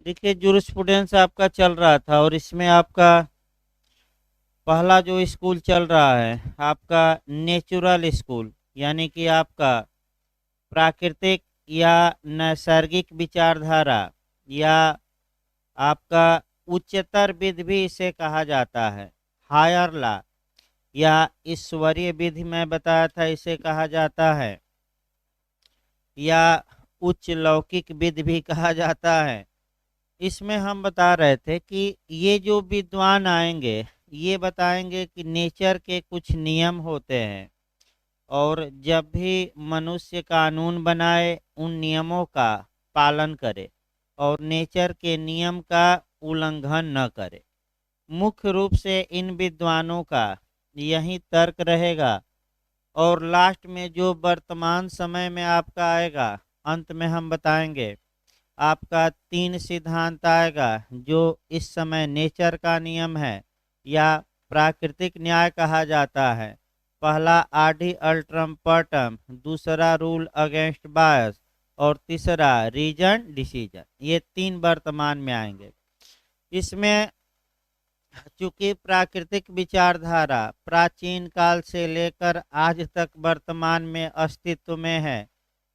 देखिए जूरिस्प्रूडेंस आपका चल रहा था और इसमें आपका पहला जो स्कूल चल रहा है आपका नेचुरल स्कूल, यानी कि आपका प्राकृतिक या नैसर्गिक विचारधारा या आपका उच्चतर विधि भी इसे कहा जाता है। हायर ला या ईश्वरीय विधि में बताया था इसे कहा जाता है, या उच्च लौकिक विधि भी कहा जाता है। इसमें हम बता रहे थे कि ये जो विद्वान आएंगे ये बताएंगे कि नेचर के कुछ नियम होते हैं, और जब भी मनुष्य कानून बनाए उन नियमों का पालन करे और नेचर के नियम का उल्लंघन न करे। मुख्य रूप से इन विद्वानों का यही तर्क रहेगा। और लास्ट में जो वर्तमान समय में आपका आएगा, अंत में हम बताएंगे आपका तीन सिद्धांत आएगा जो इस समय नेचर का नियम है या प्राकृतिक न्याय कहा जाता है। पहला आडि अल्ट्रम पर्टम, दूसरा रूल अगेंस्ट बायस, और तीसरा रीजन डिसीजन। ये तीन वर्तमान में आएंगे। इसमें चूंकि प्राकृतिक विचारधारा प्राचीन काल से लेकर आज तक वर्तमान में अस्तित्व में है,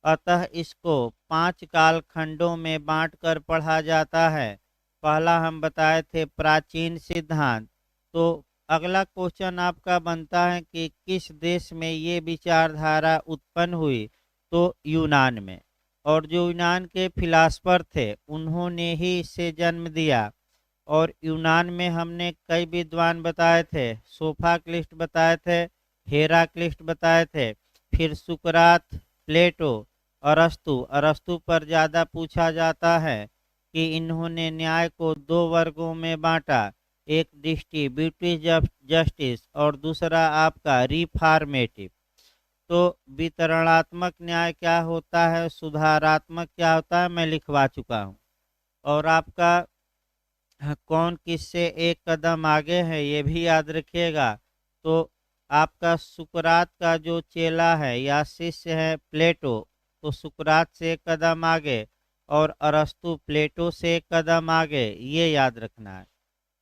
अतः इसको पांच काल खंडों में बांटकर पढ़ा जाता है। पहला हम बताए थे प्राचीन सिद्धांत। तो अगला क्वेश्चन आपका बनता है कि किस देश में ये विचारधारा उत्पन्न हुई, तो यूनान में। और जो यूनान के फिलासफर थे उन्होंने ही इसे जन्म दिया। और यूनान में हमने कई विद्वान बताए थे, सोफाक्लिस्ट बताए थे, हेराक्लिस्ट बताए थे, फिर सुकरात, प्लेटो, अरस्तु। अरस्तु पर ज़्यादा पूछा जाता है कि इन्होंने न्याय को दो वर्गों में बांटा, एक डिस्ट्रीब्यूटिव जस्टिस और दूसरा आपका रिफॉर्मेटिव। तो वितरणात्मक न्याय क्या होता है, सुधारात्मक क्या होता है, मैं लिखवा चुका हूँ। और आपका कौन किससे एक कदम आगे है ये भी याद रखिएगा। तो आपका सुकरात का जो चेला है या शिष्य है प्लेटो, तो सुकरात से एक कदम आगे, और अरस्तु प्लेटो से एक कदम आगे, ये याद रखना है।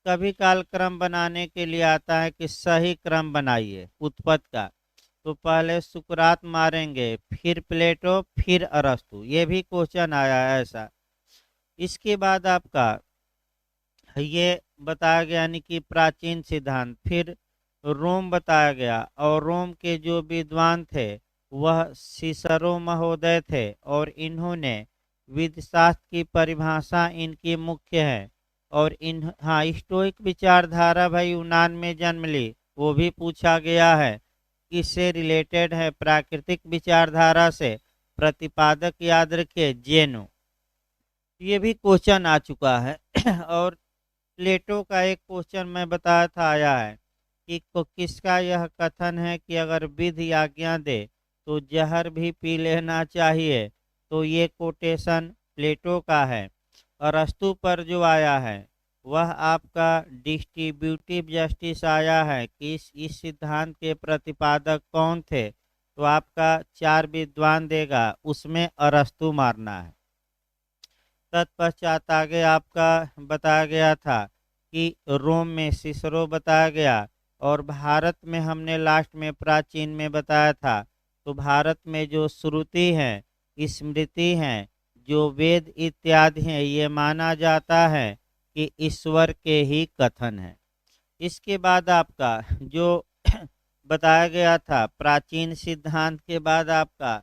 कभी काल क्रम बनाने के लिए आता है कि सही क्रम बनाइए उत्पत्ति का। तो पहले सुकरात मारेंगे, फिर प्लेटो, फिर अरस्तु, ये भी क्वेश्चन आया है ऐसा। इसके बाद आपका ये बताया गया, यानी कि प्राचीन सिद्धांत। फिर रोम बताया गया, और रोम के जो विद्वान थे वह सिसरो महोदय थे, और इन्होंने विधिशास्त्र की परिभाषा इनकी मुख्य है। और इन हाँ स्टोइक विचारधारा भाई यूनान में जन्म ली, वो भी पूछा गया है। किससे रिलेटेड है, प्राकृतिक विचारधारा से। प्रतिपादक याद रखिए जेनो, ये भी क्वेश्चन आ चुका है। और प्लेटो का एक क्वेश्चन मैं बताया था आया है कि किसका यह कथन है कि अगर विधि आज्ञा दे तो जहर भी पी लेना चाहिए। तो ये कोटेशन प्लेटो का है। अरस्तु पर जो आया है वह आपका डिस्ट्रीब्यूटिव जस्टिस आया है कि इस सिद्धांत के प्रतिपादक कौन थे। तो आपका चार विद्वान देगा, उसमें अरस्तु मारना है। तत्पश्चात आगे आपका बताया गया था कि रोम में सिसरो बताया गया, और भारत में हमने लास्ट में प्राचीन में बताया था। तो भारत में जो श्रुति है, स्मृति है, जो वेद इत्यादि हैं, ये माना जाता है कि ईश्वर के ही कथन है। इसके बाद आपका जो बताया गया था प्राचीन सिद्धांत के बाद आपका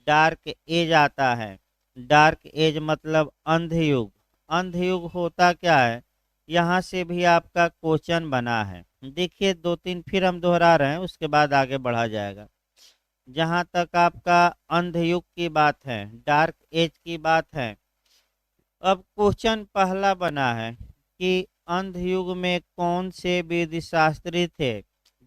डार्क एज आता है। डार्क एज मतलब अंधयुग। अंधयुग होता क्या है, यहाँ से भी आपका क्वेश्चन बना है। देखिए दो तीन फिर हम दोहरा रहे हैं, उसके बाद आगे बढ़ा जाएगा। जहाँ तक आपका अंधयुग की बात है, डार्क एज की बात है, अब क्वेश्चन पहला बना है कि अंधयुग में कौन से वेदशास्त्री थे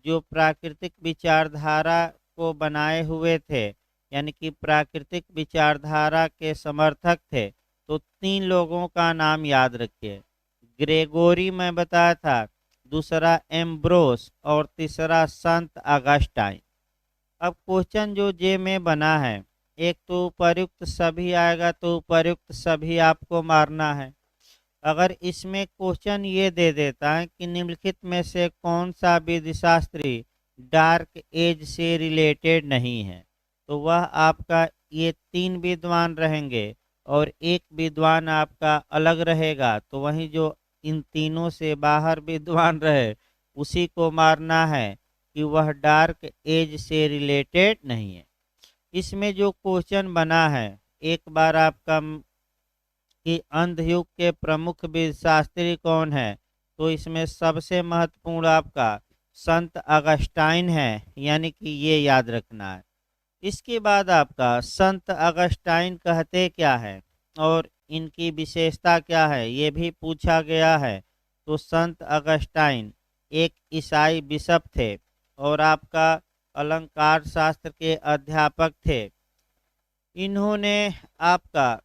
जो प्राकृतिक विचारधारा को बनाए हुए थे, यानी कि प्राकृतिक विचारधारा के समर्थक थे। तो तीन लोगों का नाम याद रखिए। ग्रेगोरी मैं बताया था, दूसरा एम्ब्रोस, और तीसरा संत अगस्टाइन। अब क्वेश्चन जो जे में बना है, एक तो उपर्युक्त सभी आएगा, तो उपर्युक्त सभी आपको मारना है। अगर इसमें क्वेश्चन ये दे देता है कि निम्नलिखित में से कौन सा विधिशास्त्री डार्क एज से रिलेटेड नहीं है, तो वह आपका ये 3 विद्वान रहेंगे और एक विद्वान आपका अलग रहेगा, तो वहीं जो इन तीनों से बाहर विद्वान रहे उसी को मारना है कि वह डार्क एज से रिलेटेड नहीं है। इसमें जो क्वेश्चन बना है, एक बार आपका कि अंधयुग के प्रमुख शास्त्री कौन है, तो इसमें सबसे महत्वपूर्ण आपका संत अगस्टाइन है, यानी कि ये याद रखना है। इसके बाद आपका संत अगस्टाइन कहते क्या है और इनकी विशेषता क्या है, ये भी पूछा गया है। तो संत अगस्टाइन एक ईसाई बिशप थे और आपका अलंकार शास्त्र के अध्यापक थे। इन्होंने आपका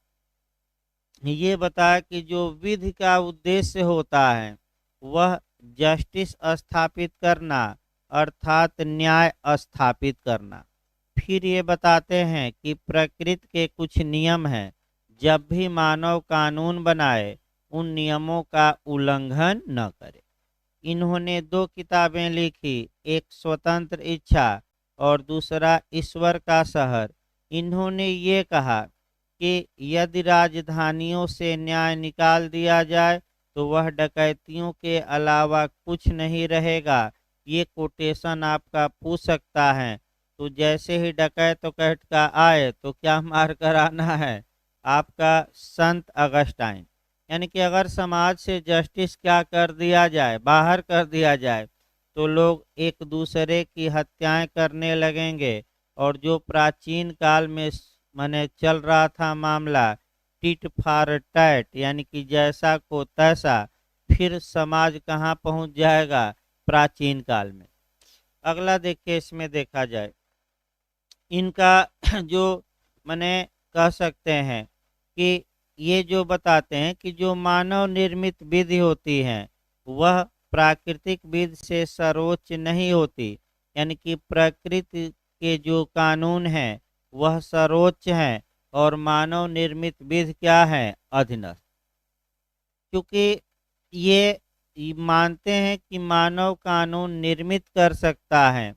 ये बताया कि जो विधि का उद्देश्य होता है वह जस्टिस स्थापित करना, अर्थात न्याय स्थापित करना। फिर ये बताते हैं कि प्रकृति के कुछ नियम हैं, जब भी मानव कानून बनाए उन नियमों का उल्लंघन न करे। इन्होंने 2 किताबें लिखी, एक स्वतंत्र इच्छा और दूसरा ईश्वर का शहर। इन्होंने ये कहा कि यदि राजधानियों से न्याय निकाल दिया जाए तो वह डकैतियों के अलावा कुछ नहीं रहेगा। ये कोटेशन आपका पूछ सकता है, तो जैसे ही डकैत उकैत का आए तो क्या मार कर आना है, आपका संत अगस्टाइन। यानी कि अगर समाज से जस्टिस क्या कर दिया जाए, बाहर कर दिया जाए, तो लोग एक दूसरे की हत्याएं करने लगेंगे। और जो प्राचीन काल में माने चल रहा था मामला टिट फॉर टैट, यानी कि जैसा को तैसा, फिर समाज कहाँ पहुंच जाएगा, प्राचीन काल में। अगला देखिए, इसमें देखा जाए इनका जो माने कह सकते हैं कि ये जो बताते हैं कि जो मानव निर्मित विधि होती है वह प्राकृतिक विधि से सर्वोच्च नहीं होती, यानी कि प्रकृति के जो कानून हैं वह सर्वोच्च है और मानव निर्मित विधि क्या है, अधीनस्थ। क्योंकि ये मानते हैं कि मानव कानून निर्मित कर सकता है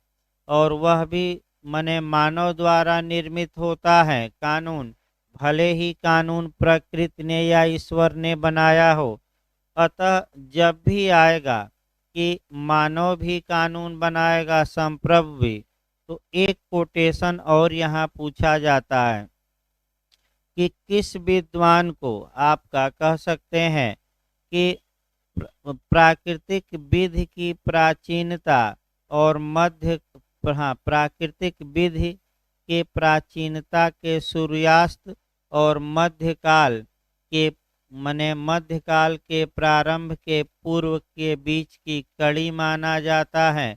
और वह भी माने मानव द्वारा निर्मित होता है कानून, भले ही कानून प्रकृति ने या ईश्वर ने बनाया हो। अतः जब भी आएगा कि मानव भी कानून बनाएगा, संप्रभु भी, तो एक कोटेशन और यहाँ पूछा जाता है कि किस विद्वान को आपका कह सकते हैं कि प्राकृतिक विधि की प्राचीनता और मध्य, हाँ, प्राकृतिक विधि के प्राचीनता के सूर्यास्त और मध्यकाल के माने मध्यकाल के प्रारंभ के पूर्व के बीच की कड़ी माना जाता है।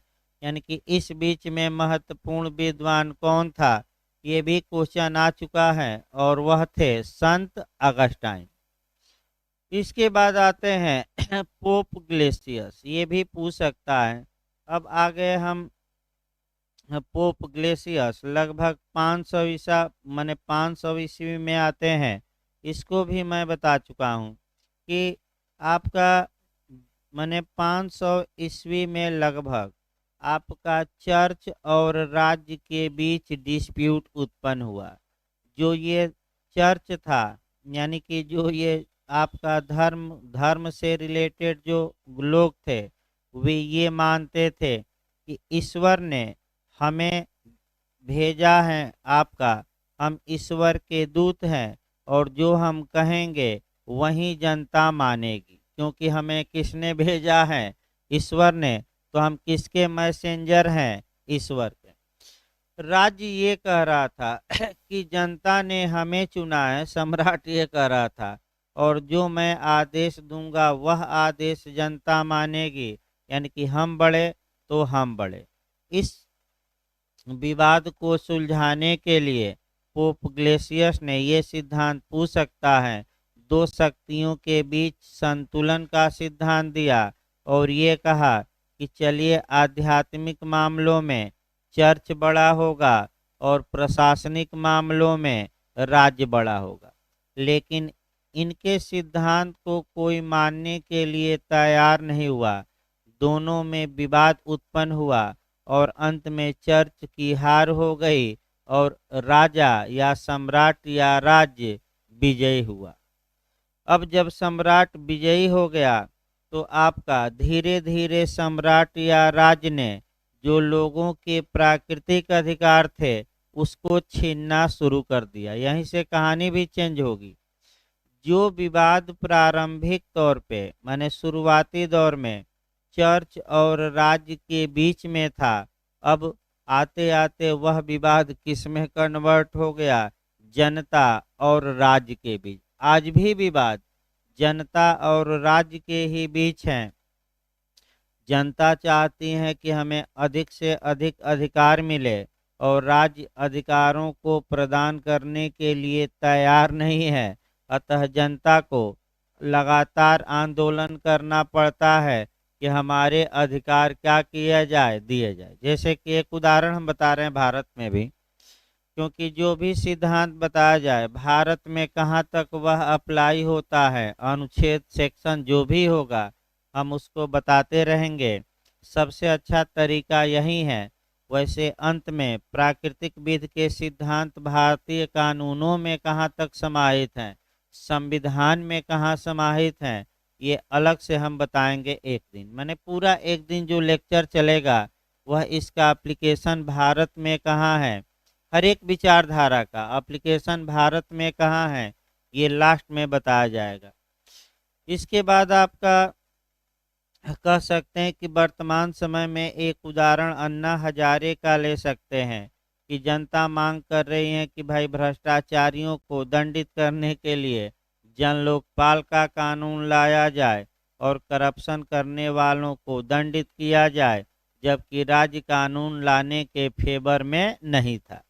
यानी कि इस बीच में महत्वपूर्ण विद्वान कौन था, ये भी क्वेश्चन आ चुका है और वह थे संत अगस्टाइन। इसके बाद आते हैं पोप ग्लेशियस, ये भी पूछ सकता है। अब आगे हम पोप ग्लेशियस लगभग 500 ईसा माने 500 ईस्वी में आते हैं। इसको भी मैं बता चुका हूँ कि आपका माने 500 ईस्वी में लगभग आपका चर्च और राज्य के बीच डिस्प्यूट उत्पन्न हुआ। जो ये चर्च था, यानी कि जो ये आपका धर्म से रिलेटेड जो लोग थे, वे ये मानते थे कि ईश्वर ने हमें भेजा है आपका, हम ईश्वर के दूत हैं और जो हम कहेंगे वही जनता मानेगी, क्योंकि हमें किसने भेजा है, ईश्वर ने, तो हम किसके मैसेंजर हैं, ईश्वर के। राज्य ये कह रहा था कि जनता ने हमें चुना है, सम्राट ये कह रहा था, और जो मैं आदेश दूंगा वह आदेश जनता मानेगी, यानी कि हम बड़े तो हम बड़े। इस विवाद को सुलझाने के लिए पोप ग्लेशियस ने ये सिद्धांत पूछ सकता है, 2 शक्तियों के बीच संतुलन का सिद्धांत दिया और ये कहा कि चलिए आध्यात्मिक मामलों में चर्च बड़ा होगा और प्रशासनिक मामलों में राज्य बड़ा होगा। लेकिन इनके सिद्धांत को कोई मानने के लिए तैयार नहीं हुआ। दोनों में विवाद उत्पन्न हुआ और अंत में चर्च की हार हो गई और राजा या सम्राट या राज्य विजयी हुआ। अब जब सम्राट विजयी हो गया तो आपका धीरे धीरे सम्राट या राज्य ने जो लोगों के प्राकृतिक अधिकार थे उसको छीनना शुरू कर दिया। यहीं से कहानी भी चेंज होगी। जो विवाद प्रारंभिक तौर पे माने शुरुआती दौर में चर्च और राज्य के बीच में था, अब आते आते वह विवाद किस में कन्वर्ट हो गया? जनता और राज्य के बीच। आज भी विवाद जनता और राज्य के ही बीच हैं। जनता चाहती है कि हमें अधिक से अधिक अधिकार मिले और राज्य अधिकारों को प्रदान करने के लिए तैयार नहीं है। अतः जनता को लगातार आंदोलन करना पड़ता है कि हमारे अधिकार क्या किया जाए, दिए जाए। जैसे कि एक उदाहरण हम बता रहे हैं भारत में भी, क्योंकि जो भी सिद्धांत बताया जाए भारत में कहाँ तक वह अप्लाई होता है, अनुच्छेद सेक्शन जो भी होगा हम उसको बताते रहेंगे। सबसे अच्छा तरीका यही है। वैसे अंत में प्राकृतिक विधि के सिद्धांत भारतीय कानूनों में कहाँ तक समाहित हैं, संविधान में कहाँ समाहित हैं, ये अलग से हम बताएंगे एक दिन। मैंने पूरा एक दिन जो लेक्चर चलेगा वह इसका एप्लीकेशन भारत में कहाँ है, हर एक विचारधारा का एप्लीकेशन भारत में कहाँ है, ये लास्ट में बताया जाएगा। इसके बाद आपका कह सकते हैं कि वर्तमान समय में एक उदाहरण अन्ना हजारे का ले सकते हैं कि जनता मांग कर रही है कि भाई भ्रष्टाचारियों को दंडित करने के लिए जन लोकपाल का कानून लाया जाए और करप्शन करने वालों को दंडित किया जाए, जबकि राज्य कानून लाने के फेवर में नहीं था।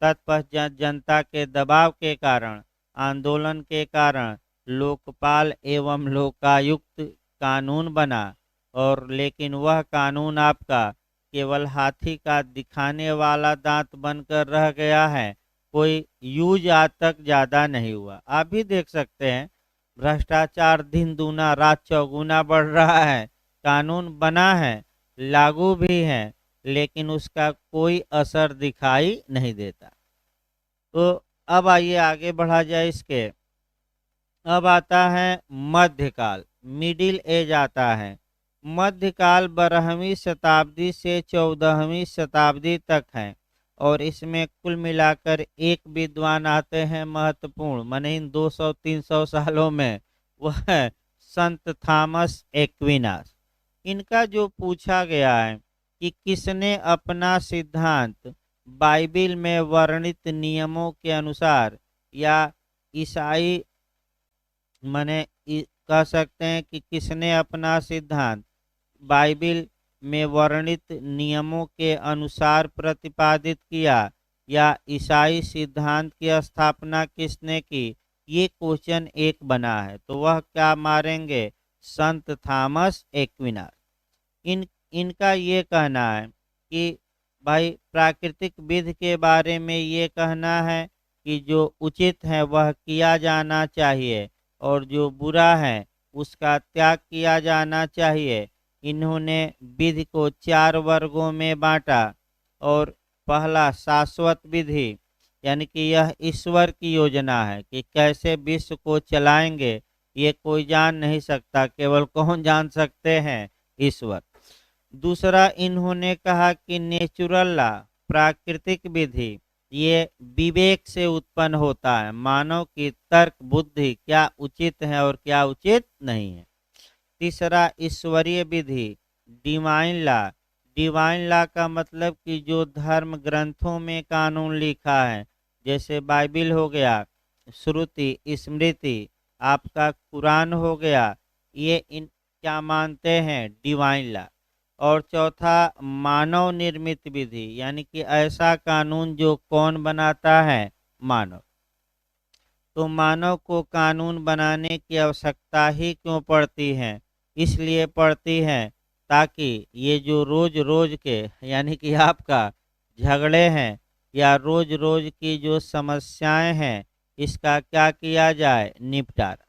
तत्पश्चात जनता के दबाव के कारण, आंदोलन के कारण लोकपाल एवं लोकायुक्त कानून बना, और लेकिन वह कानून आपका केवल हाथी का दिखाने वाला दांत बनकर रह गया है। कोई यूज आज तक ज़्यादा नहीं हुआ। आप भी देख सकते हैं भ्रष्टाचार दिन दूना रात चौगुना बढ़ रहा है। कानून बना है, लागू भी है, लेकिन उसका कोई असर दिखाई नहीं देता। तो अब आइए आगे बढ़ा जाए इसके। अब आता है मध्यकाल, मिडिल एज आता है। मध्यकाल 12वीं शताब्दी से 14वीं शताब्दी तक है और इसमें कुल मिलाकर एक विद्वान आते हैं महत्वपूर्ण, माने इन 200-300 सालों में, वह है संत थॉमस एक्विनास। इनका जो पूछा गया है कि किसने अपना सिद्धांत बाइबिल में वर्णित नियमों के अनुसार या ईसाई माने कह सकते हैं कि किसने अपना सिद्धांत बाइबिल में वर्णित नियमों के अनुसार प्रतिपादित किया या ईसाई सिद्धांत की स्थापना किसने की, ये क्वेश्चन एक बना है। तो वह क्या मारेंगे? संत थॉमस एक्विनास। इनका ये कहना है कि भाई प्राकृतिक विधि के बारे में ये कहना है कि जो उचित है वह किया जाना चाहिए और जो बुरा है उसका त्याग किया जाना चाहिए। इन्होंने विधि को 4 वर्गों में बांटा और पहला शाश्वत विधि, यानी कि यह ईश्वर की योजना है कि कैसे विश्व को चलाएंगे, ये कोई जान नहीं सकता, केवल कौन जान सकते हैं? ईश्वर। दूसरा इन्होंने कहा कि नेचुरल लॉ, प्राकृतिक विधि, ये विवेक से उत्पन्न होता है, मानव की तर्क बुद्धि क्या उचित है और क्या उचित नहीं है। तीसरा ईश्वरीय विधि, डिवाइन लॉ। डिवाइन लॉ का मतलब कि जो धर्म ग्रंथों में कानून लिखा है, जैसे बाइबिल हो गया, श्रुति स्मृति, आपका कुरान हो गया, ये इन क्या मानते हैं? Divine law. और चौथा मानव निर्मित विधि, यानी कि ऐसा कानून जो कौन बनाता है? मानव। तो मानव को कानून बनाने की आवश्यकता ही क्यों पड़ती है? इसलिए पड़ती है ताकि ये जो रोज रोज के यानी कि आपका झगड़े हैं या रोज रोज की जो समस्याएं हैं, इसका क्या किया जाए, निपटारा।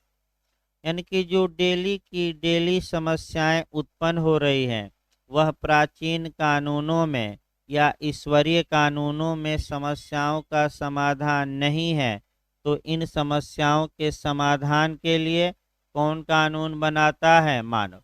यानी कि जो डेली की डेली समस्याएं उत्पन्न हो रही हैं वह प्राचीन कानूनों में या ईश्वरीय कानूनों में समस्याओं का समाधान नहीं है, तो इन समस्याओं के समाधान के लिए कौन कानून बनाता है, मानव।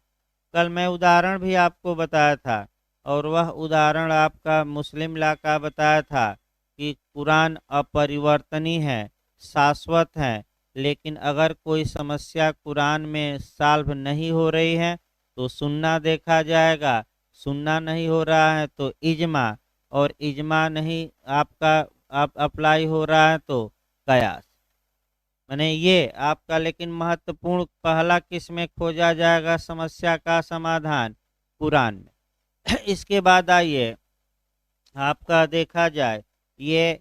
कल मैं उदाहरण भी आपको बताया था, और वह उदाहरण आपका मुस्लिम लॉ का बताया था कि कुरान अपरिवर्तनीय है, शाश्वत है। लेकिन अगर कोई समस्या कुरान में सॉल्व नहीं हो रही है तो सुन्ना देखा जाएगा, सुन्ना नहीं हो रहा है तो इजमा, और इजमा नहीं आपका आप अप्लाई हो रहा है तो कयास। मैंने ये आपका लेकिन महत्वपूर्ण पहला किस में खोजा जाएगा समस्या का समाधान, कुरान में। इसके बाद आइए आपका देखा जाए ये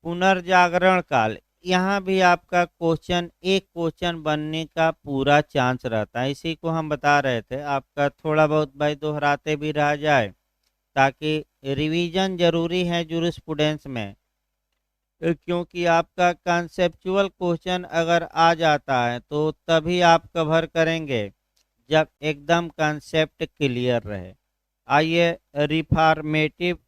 पुनर्जागरण काल, यहाँ भी आपका क्वेश्चन एक क्वेश्चन बनने का पूरा चांस रहता है। इसी को हम बता रहे थे, आपका थोड़ा बहुत भाई दोहराते भी रह जाए ताकि रिवीजन जरूरी है जूरिस्प्रूडेंस में। क्योंकि आपका कॉन्सेप्चुअल क्वेश्चन अगर आ जाता है तो तभी आप कवर करेंगे जब एकदम कॉन्सेप्ट क्लियर रहे। आइए रिफॉर्मेटिव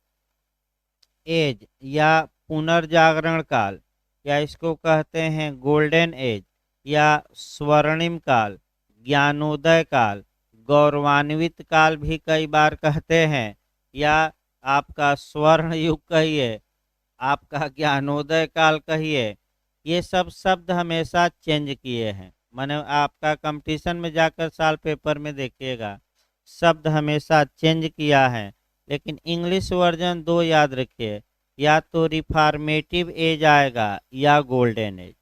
एज या पुनर्जागरण काल, या इसको कहते हैं गोल्डन एज या स्वर्णिम काल, ज्ञानोदय काल, गौरवान्वित काल भी कई बार कहते हैं, या आपका स्वर्ण युग कहिए, आपका ज्ञानोदय काल कहिए। ये सब शब्द हमेशा चेंज किए हैं, माने आपका कंपटीशन में जाकर साल पेपर में देखिएगा, शब्द हमेशा चेंज किया है। लेकिन इंग्लिश वर्जन दो याद रखिए, या तो रिफॉर्मेटिव एज आएगा या गोल्डन एज।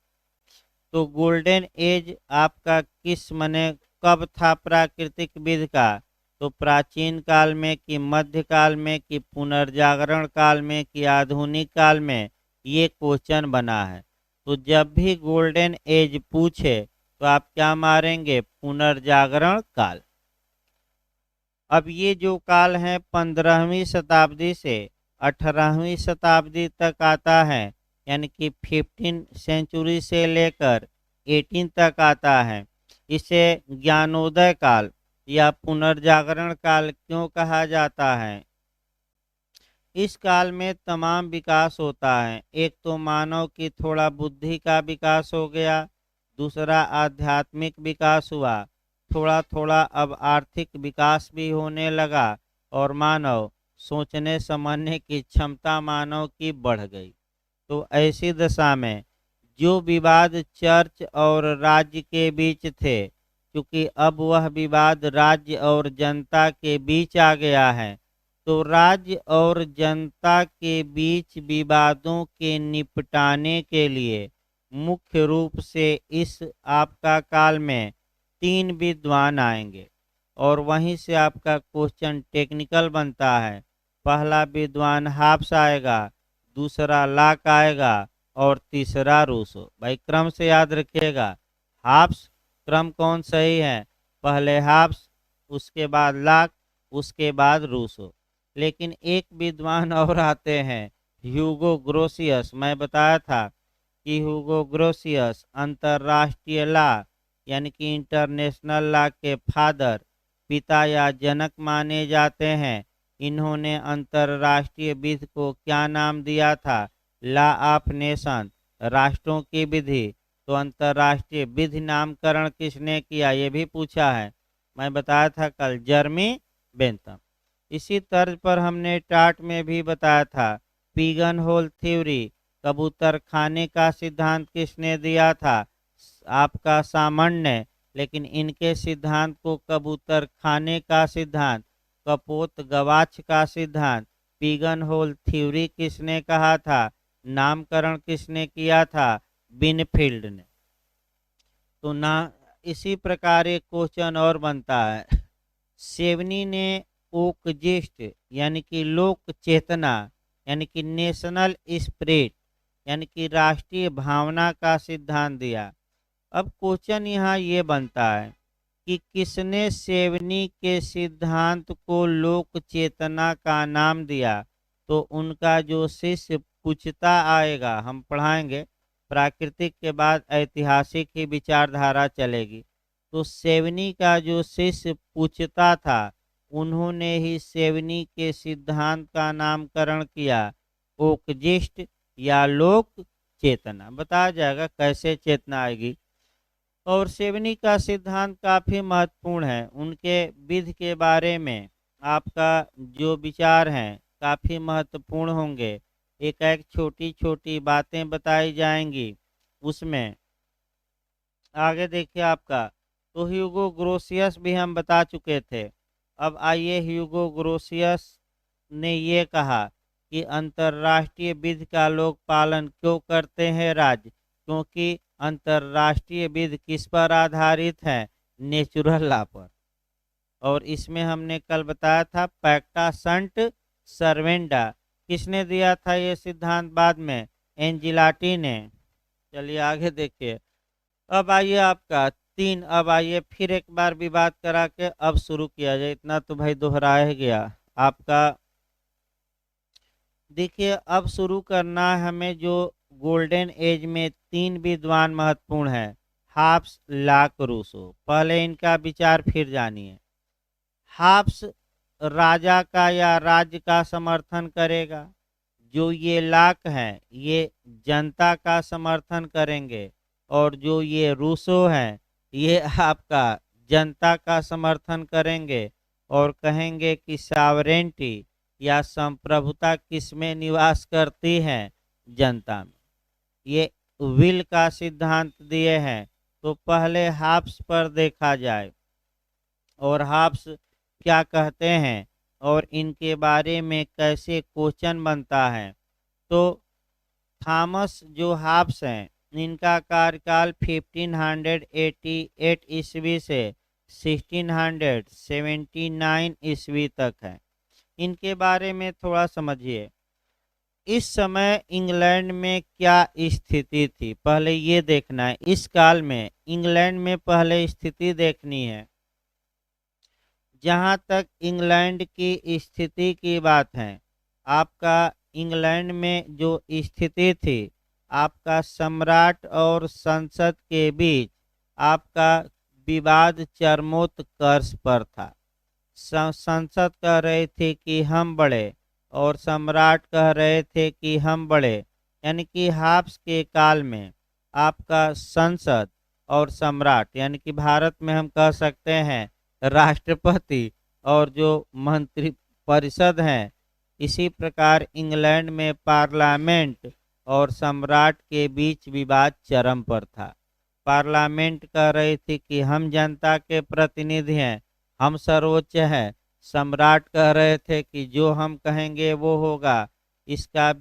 तो गोल्डन एज आपका किस माने कब था, प्राकृतिक विधि का, तो प्राचीन काल में कि मध्यकाल में कि पुनर्जागरण काल में कि आधुनिक काल में, ये क्वेश्चन बना है। तो जब भी गोल्डन एज पूछे तो आप क्या मारेंगे, पुनर्जागरण काल। अब ये जो काल है 15वीं शताब्दी से 18वीं शताब्दी तक आता है, यानी कि 15 सेंचुरी से लेकर 18 तक आता है। इसे ज्ञानोदय काल या पुनर्जागरण काल क्यों कहा जाता है? इस काल में तमाम विकास होता है। एक तो मानव की थोड़ा बुद्धि का विकास हो गया, दूसरा आध्यात्मिक विकास हुआ, थोड़ा थोड़ा अब आर्थिक विकास भी होने लगा, और मानव सोचने समझने की क्षमता मानव की बढ़ गई। तो ऐसी दशा में जो विवाद चर्च और राज्य के बीच थे, क्योंकि अब वह विवाद राज्य और जनता के बीच आ गया है, तो राज्य और जनता के बीच विवादों के निपटाने के लिए मुख्य रूप से इस आपका काल में 3 विद्वान आएंगे, और वहीं से आपका क्वेश्चन टेक्निकल बनता है। पहला विद्वान हाब्स आएगा, दूसरा लाक आएगा, और तीसरा रूसो। भाई क्रम से याद रखिएगा, हाब्स क्रम कौन सही है, पहले हाब्स, उसके बाद लाक, उसके बाद रूसो। लेकिन एक विद्वान और आते हैं, ह्यूगो ग्रोसियस। मैं बताया था कि ह्यूगो ग्रोसियस अंतर्राष्ट्रीय लॉ यानी कि इंटरनेशनल लॉ के फादर, पिता या जनक माने जाते हैं। इन्होंने अंतर्राष्ट्रीय विधि को क्या नाम दिया था, लॉ ऑफ नेशन, राष्ट्रों की विधि। तो अंतर्राष्ट्रीय विधि नामकरण किसने किया, ये भी पूछा है। मैं बताया था कल, जर्मी बेंथम। इसी तर्ज पर हमने टाट में भी बताया था, पिगन होल थ्योरी, कबूतर खाने का सिद्धांत किसने दिया था, आपका सामान्य। लेकिन इनके सिद्धांत को कबूतर खाने का सिद्धांत, कपोत गवाक्ष का सिद्धांत, पिगन होल थ्योरी किसने कहा था, नामकरण किसने किया था, बिनफील्ड ने। तो ना इसी प्रकार एक क्वेश्चन और बनता है, सेवनी ने ओकजिस्ट यानी कि लोक चेतना यानी कि नेशनल स्पिरिट यानी कि राष्ट्रीय भावना का सिद्धांत दिया। अब क्वेश्चन यहाँ ये बनता है कि किसने सेवनी के सिद्धांत को लोक चेतना का नाम दिया। तो उनका जो शिष्य पूछता आएगा, हम पढ़ाएंगे, प्राकृतिक के बाद ऐतिहासिक ही विचारधारा चलेगी। तो सेवनी का जो शिष्य पूछता था, उन्होंने ही सेवनी के सिद्धांत का नामकरण किया ओकजिस्ट या लोक चेतना। बताया जाएगा कैसे चेतना आएगी। और सेवनी का सिद्धांत काफ़ी महत्वपूर्ण है। उनके विधि के बारे में आपका जो विचार हैं काफ़ी महत्वपूर्ण होंगे। एक एक छोटी छोटी बातें बताई जाएंगी उसमें। आगे देखिए आपका, तो ह्यूगो ग्रोसियस भी हम बता चुके थे। अब आइए, ह्यूगो ग्रोसियस ने ये कहा कि अंतर्राष्ट्रीय विधि का लोग पालन क्यों करते हैं राज्य, क्योंकि अंतर्राष्ट्रीय विधि किस पर आधारित है, नेचुरल लॉ पर। और इसमें हमने कल बताया था पैक्टा संट सर्वेंडा, किसने दिया था ये सिद्धांत बाद में, एंजिलाटी ने। चलिए आगे देखिए। अब आइए आपका तीन, अब आइए फिर एक बार विवाद करा के अब शुरू किया जाए, इतना तो भाई दोहराया गया आपका। देखिए अब शुरू करना है हमें। जो गोल्डन एज में तीन विद्वान महत्वपूर्ण है, हाब्स, लाक, रूसो। पहले इनका विचार फिर जानिए। हाब्स राजा का या राज्य का समर्थन करेगा। जो ये लाक हैं ये जनता का समर्थन करेंगे। और जो ये रूसो हैं ये आपका जनता का समर्थन करेंगे और कहेंगे कि सॉवरेंटी या संप्रभुता किस में निवास करती है, जनता में। ये विल का सिद्धांत दिए हैं। तो पहले हाब्स पर देखा जाए और हाब्स क्या कहते हैं और इनके बारे में कैसे क्वेश्चन बनता है। तो थॉमस जो हाब्स हैं, इनका कार्यकाल 1588 ईस्वी से 1679 ईस्वी तक है। इनके बारे में थोड़ा समझिए। इस समय इंग्लैंड में क्या स्थिति थी, पहले ये देखना है। इस काल में इंग्लैंड में पहले स्थिति देखनी है। जहाँ तक इंग्लैंड की स्थिति की बात है, आपका इंग्लैंड में जो स्थिति थी, आपका सम्राट और संसद के बीच आपका विवाद चरमोत्कर्ष पर था। संसद कह रहे थे कि हम बड़े और सम्राट कह रहे थे कि हम बड़े। यानी कि हाब्स के काल में आपका संसद और सम्राट, यानी कि भारत में हम कह सकते हैं राष्ट्रपति और जो मंत्री परिषद हैं, इसी प्रकार इंग्लैंड में पार्लियामेंट और सम्राट के बीच विवाद चरम पर था। पार्लियामेंट कह रही थी कि हम जनता के प्रतिनिधि हैं, हम सर्वोच्च हैं। सम्राट कह रहे थे कि जो हम कहेंगे वो होगा। इसका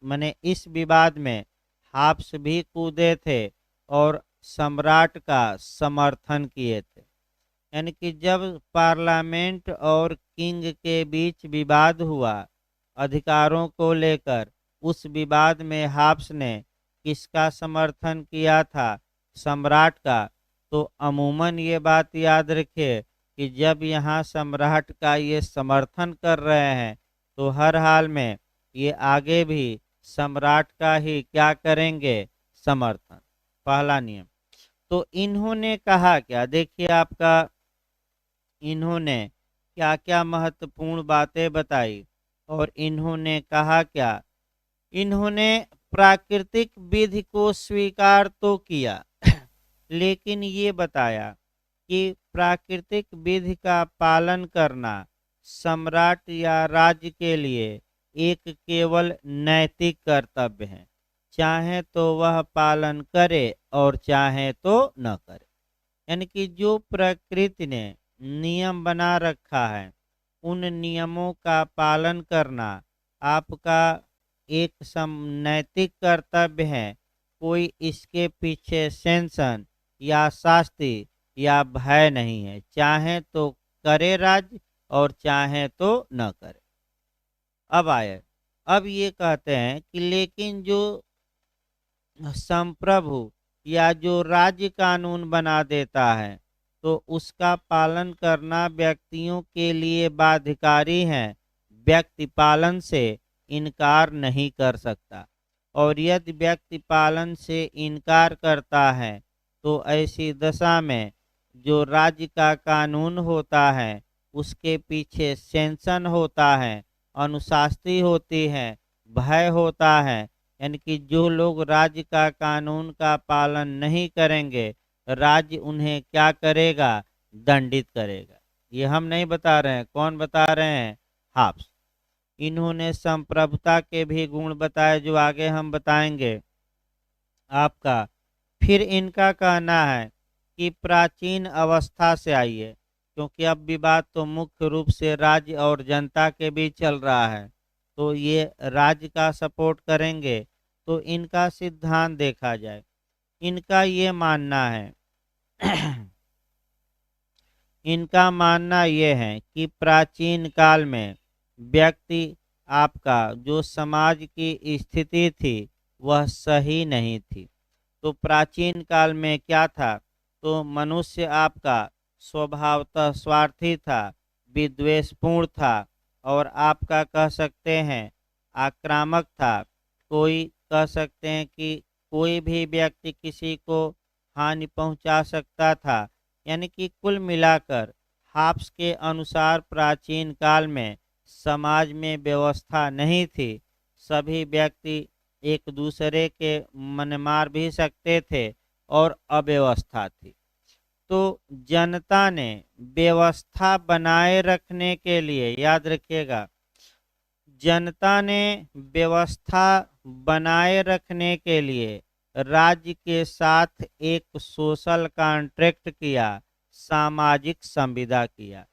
माने इस विवाद में हाब्स भी कूदे थे और सम्राट का समर्थन किए थे। यानी कि जब पार्लियामेंट और किंग के बीच विवाद हुआ अधिकारों को लेकर, उस विवाद में हाब्स ने किसका समर्थन किया था, सम्राट का। तो अमूमन ये बात याद रखिए कि जब यहाँ सम्राट का ये समर्थन कर रहे हैं तो हर हाल में ये आगे भी सम्राट का ही क्या करेंगे, समर्थन। पहला नियम। तो इन्होंने कहा क्या, देखिए आपका इन्होंने क्या क्या महत्वपूर्ण बातें बताई और इन्होंने कहा क्या। इन्होंने प्राकृतिक विधि को स्वीकार तो किया लेकिन ये बताया कि प्राकृतिक विधि का पालन करना सम्राट या राज्य के लिए एक केवल नैतिक कर्तव्य है, चाहे तो वह पालन करे और चाहे तो न करे। यानी कि जो प्रकृति ने नियम बना रखा है, उन नियमों का पालन करना आपका एक नैतिक कर्तव्य है। कोई इसके पीछे सेंसन या शास्ति या भय नहीं है, चाहे तो करे राज्य और चाहे तो न करे। अब ये कहते हैं कि लेकिन जो संप्रभु या जो राज्य कानून बना देता है तो उसका पालन करना व्यक्तियों के लिए बाध्यकारी है, व्यक्ति पालन से इनकार नहीं कर सकता। और यदि व्यक्ति पालन से इनकार करता है तो ऐसी दशा में जो राज्य का कानून होता है उसके पीछे सेंसन होता है, अनुशास्त्री होती है, भय होता है। यानी कि जो लोग राज्य का कानून का पालन नहीं करेंगे, राज्य उन्हें क्या करेगा? दंडित करेगा। ये हम नहीं बता रहे हैं, कौन बता रहे हैं? हाब्स। इन्होंने संप्रभुता के भी गुण बताए जो आगे हम बताएंगे आपका। फिर इनका कहना है कि प्राचीन अवस्था से आइए, क्योंकि अब विवाद तो मुख्य रूप से राज्य और जनता के बीच चल रहा है, तो ये राज्य का सपोर्ट करेंगे। तो इनका सिद्धांत देखा जाए, इनका ये मानना है इनका मानना ये है कि प्राचीन काल में व्यक्ति आपका जो समाज की स्थिति थी वह सही नहीं थी। तो प्राचीन काल में क्या था? तो मनुष्य आपका स्वभावतः स्वार्थी था, विद्वेषपूर्ण था और आपका कह सकते हैं आक्रामक था। कोई कह सकते हैं कि कोई भी व्यक्ति किसी को हानि पहुंचा सकता था। यानी कि कुल मिलाकर हाब्स के अनुसार प्राचीन काल में समाज में व्यवस्था नहीं थी। सभी व्यक्ति एक दूसरे के मन मार भी सकते थे और अव्यवस्था थी। तो जनता ने व्यवस्था बनाए रखने के लिए, याद रखिएगा, जनता ने व्यवस्था बनाए रखने के लिए राज्य के साथ एक सोशल कॉन्ट्रैक्ट किया, सामाजिक संविदा किया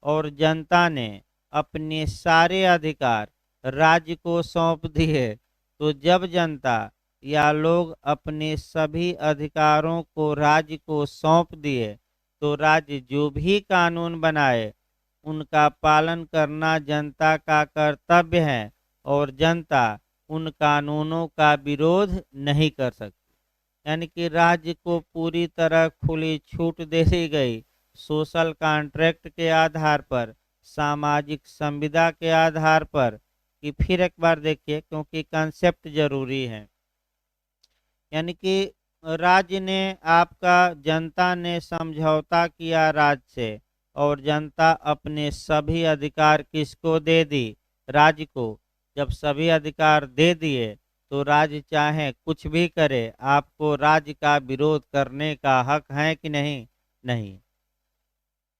और जनता ने अपने सारे अधिकार राज्य को सौंप दिए। तो जब जनता या लोग अपने सभी अधिकारों को राज्य को सौंप दिए तो राज्य जो भी कानून बनाए उनका पालन करना जनता का कर्तव्य है और जनता उन कानूनों का विरोध नहीं कर सकती। यानी कि राज्य को पूरी तरह खुली छूट दे दी गई, सोशल कॉन्ट्रैक्ट के आधार पर, सामाजिक संविदा के आधार पर। कि फिर एक बार देखिए, क्योंकि कंसेप्ट जरूरी है। यानी कि राज्य ने आपका, जनता ने समझौता किया राज्य से और जनता अपने सभी अधिकार किसको दे दी? राज्य को। जब सभी अधिकार दे दिए तो राज्य चाहे कुछ भी करे, आपको राज्य का विरोध करने का हक है कि नहीं? नहीं।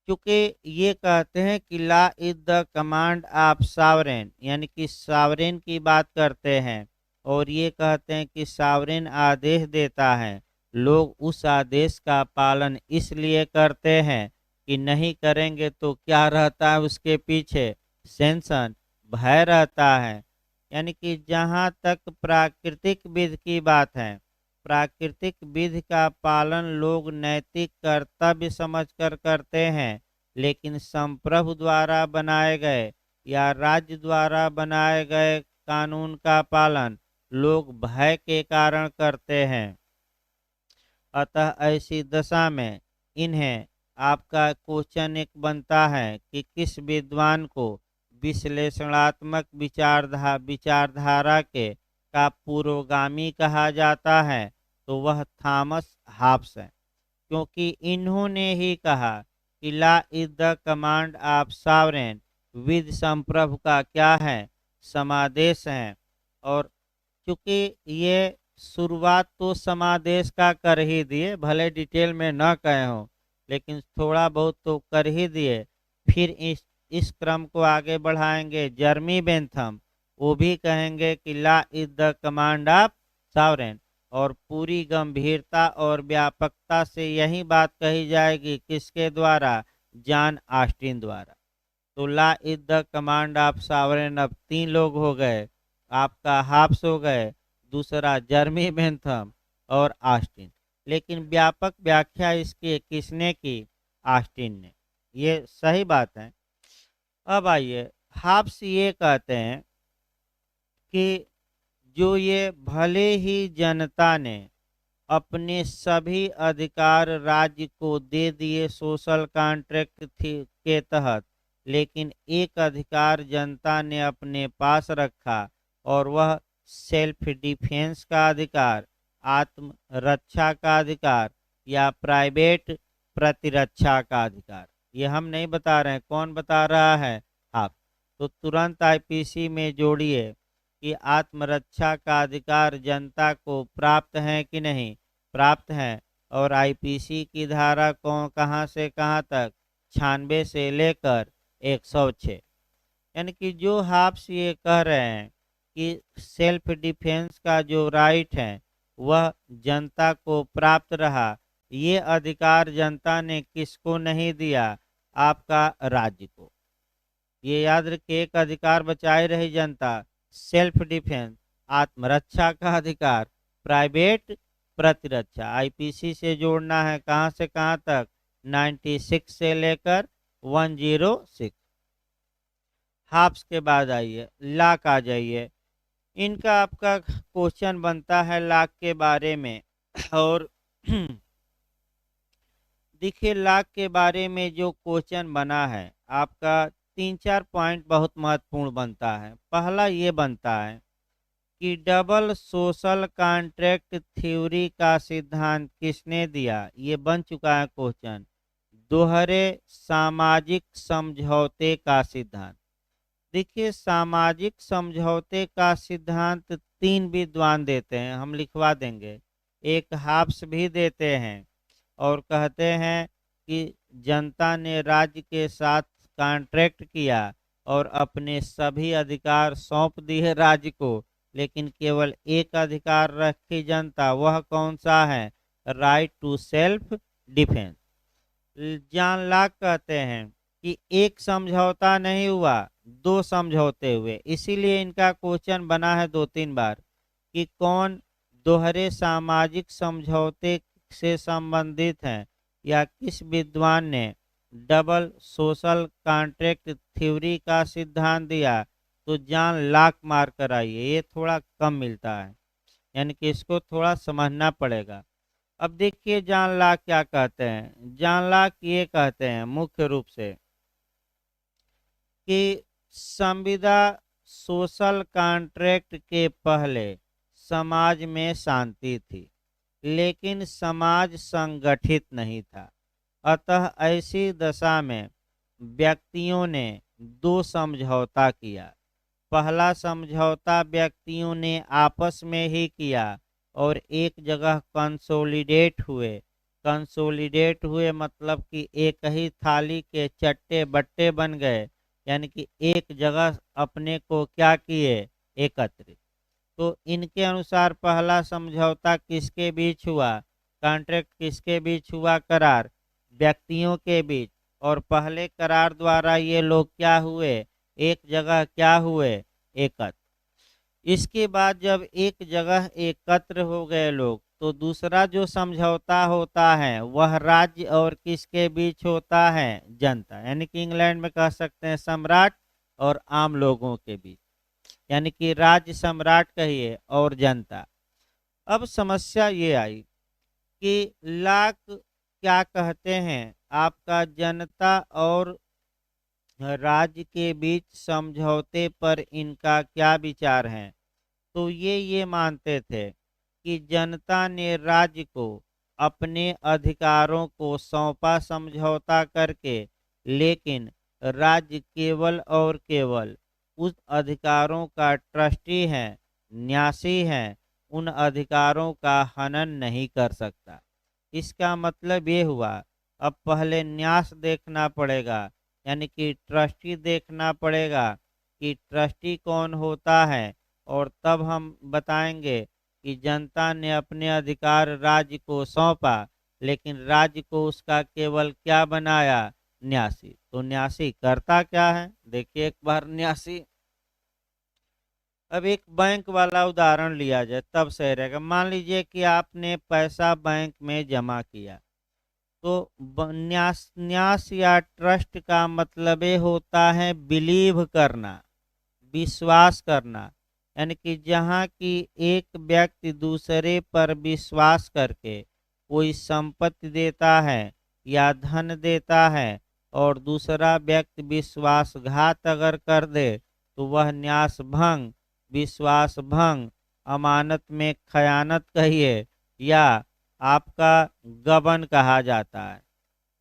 क्योंकि ये कहते हैं कि law is the command of sovereign, यानी कि सावरेन की बात करते हैं और ये कहते हैं कि सावरेन आदेश देता है, लोग उस आदेश का पालन इसलिए करते हैं कि नहीं करेंगे तो क्या रहता है उसके पीछे? सेंसन, भय रहता है। यानी कि जहाँ तक प्राकृतिक विधि की बात है, प्राकृतिक विधि का पालन लोग नैतिक कर्तव्य समझकर करते हैं, लेकिन संप्रभु द्वारा बनाए गए या राज्य द्वारा बनाए गए कानून का पालन लोग भय के कारण करते हैं। अतः ऐसी दशा में इन्हें आपका क्वेश्चन एक बनता है कि किस विद्वान को विश्लेषणात्मक विचारधारा के का पुरोगामी कहा जाता है? तो वह थॉमस हाब्स है, क्योंकि इन्होंने ही कहा कि law is the command of sovereign, विधि संप्रभु का क्या है? समादेश है। और चूंकि ये शुरुआत तो समादेश का कर ही दिए, भले डिटेल में न कहे हो लेकिन थोड़ा बहुत तो कर ही दिए। फिर इस क्रम को आगे बढ़ाएंगे जर्मी बेंथम, वो भी कहेंगे कि law is the command of sovereign, और पूरी गंभीरता और व्यापकता से यही बात कही जाएगी किसके द्वारा? जॉन ऑस्टिन द्वारा। तो law is the command of sovereign, अब 3 लोग हो गए, आपका हाब्स हो गए, दूसरा जर्मी बेंथम और ऑस्टिन। लेकिन व्यापक व्याख्या इसकी किसने की? ऑस्टिन ने। ये सही बात है। अब आइए, हाब्स ये कहते हैं कि जो ये भले ही जनता ने अपने सभी अधिकार राज्य को दे दिए सोशल कॉन्ट्रैक्ट के तहत, लेकिन एक अधिकार जनता ने अपने पास रखा और वह सेल्फ डिफेंस का अधिकार, आत्मरक्षा का अधिकार या प्राइवेट प्रतिरक्षा का अधिकार। ये हम नहीं बता रहे हैं, कौन बता रहा है? आप। तो तुरंत आईपीसी में जोड़िए कि आत्मरक्षा का अधिकार जनता को प्राप्त है कि नहीं, प्राप्त है। और आईपीसी की धारा कौन कहाँ से कहाँ तक? 96 से लेकर 106। यानी कि जो हाफ्स ये कह रहे हैं कि सेल्फ डिफेंस का जो राइट है वह जनता को प्राप्त रहा, ये अधिकार जनता ने किसको नहीं दिया? आपका राज्य को। ये याद रखिए, एक अधिकार बचाए रही जनता, सेल्फ डिफेंस, आत्मरक्षा का अधिकार, प्राइवेट प्रतिरक्षा। आईपीसी से जोड़ना है कहाँ से कहाँ तक? 96 से लेकर 106। हाफ्स के बाद आइए लाक आ जाइए। इनका आपका क्वेश्चन बनता है लाक के बारे में। और देखिए लाक के बारे में जो क्वेश्चन बना है आपका 3-4 पॉइंट बहुत महत्वपूर्ण बनता है। पहला ये बनता है कि डबल सोशल कॉन्ट्रैक्ट थ्योरी का सिद्धांत किसने दिया? ये बन चुका है क्वेश्चन। दोहरे सामाजिक समझौते का सिद्धांत। देखिए सामाजिक समझौते का सिद्धांत 3 विद्वान देते हैं, हम लिखवा देंगे। एक हाफ्स भी देते हैं और कहते हैं कि जनता ने राज्य के साथ कॉन्ट्रैक्ट किया और अपने सभी अधिकार सौंप दिए राज्य को, लेकिन केवल एक अधिकार रखी जनता, वह कौन सा है? Right to self defence. John Locke कहते हैं कि एक समझौता नहीं हुआ, 2 समझौते हुए। इसीलिए इनका क्वेश्चन बना है 2-3 बार कि कौन दोहरे सामाजिक समझौते से संबंधित हैं या किस विद्वान ने डबल सोशल कॉन्ट्रैक्ट थ्योरी का सिद्धांत दिया। तो जॉन लॉक मार कर आइए, ये थोड़ा कम मिलता है, यानी कि इसको थोड़ा समझना पड़ेगा। अब देखिए जॉन लॉक क्या कहते हैं। जॉन लॉक ये कहते हैं मुख्य रूप से कि संविदा सोशल कॉन्ट्रैक्ट के पहले समाज में शांति थी, लेकिन समाज संगठित नहीं था। अतः ऐसी दशा में व्यक्तियों ने 2 समझौता किया। पहला समझौता व्यक्तियों ने आपस में ही किया और एक जगह कंसोलिडेट हुए मतलब कि एक ही थाली के चट्टे बट्टे बन गए, यानी कि एक जगह अपने को क्या किए? एकत्रित। तो इनके अनुसार पहला समझौता किसके बीच हुआ? कॉन्ट्रैक्ट किसके बीच हुआ? करार व्यक्तियों के बीच। और पहले करार द्वारा ये लोग क्या हुए? एक जगह क्या हुए? एकत्र। इसके बाद जब एक जगह एकत्र हो गए लोग, तो दूसरा जो समझौता होता है वह राज्य और किसके बीच होता है? जनता। यानी कि इंग्लैंड में कह सकते हैं सम्राट और आम लोगों के बीच, यानी कि राज्य सम्राट कहिए और जनता। अब समस्या ये आई कि लॉक क्या कहते हैं? आपका जनता और राज्य के बीच समझौते पर इनका क्या विचार है? तो ये मानते थे कि जनता ने राज्य को अपने अधिकारों को सौंपा समझौता करके, लेकिन राज्य केवल और केवल उस अधिकारों का ट्रस्टी है, न्यासी है, उन अधिकारों का हनन नहीं कर सकता। इसका मतलब ये हुआ अब पहले न्यास देखना पड़ेगा, यानी कि ट्रस्टी देखना पड़ेगा कि ट्रस्टी कौन होता है, और तब हम बताएंगे कि जनता ने अपने अधिकार राज्य को सौंपा, लेकिन राज्य को उसका केवल क्या बनाया? न्यासी। तो न्यासी करता क्या है? देखिए एक बार न्यासी। अब एक बैंक वाला उदाहरण लिया जाए तब सही रहेगा। मान लीजिए कि आपने पैसा बैंक में जमा किया, तो न्यास या ट्रस्ट का मतलब ये होता है बिलीव करना, विश्वास करना। यानी कि जहाँ की एक व्यक्ति दूसरे पर विश्वास करके कोई संपत्ति देता है या धन देता है और दूसरा व्यक्ति विश्वासघात अगर कर दे, तो वह न्यास भंग, विश्वास भंग अमानत में खयानत कहिए या आपका गबन कहा जाता है।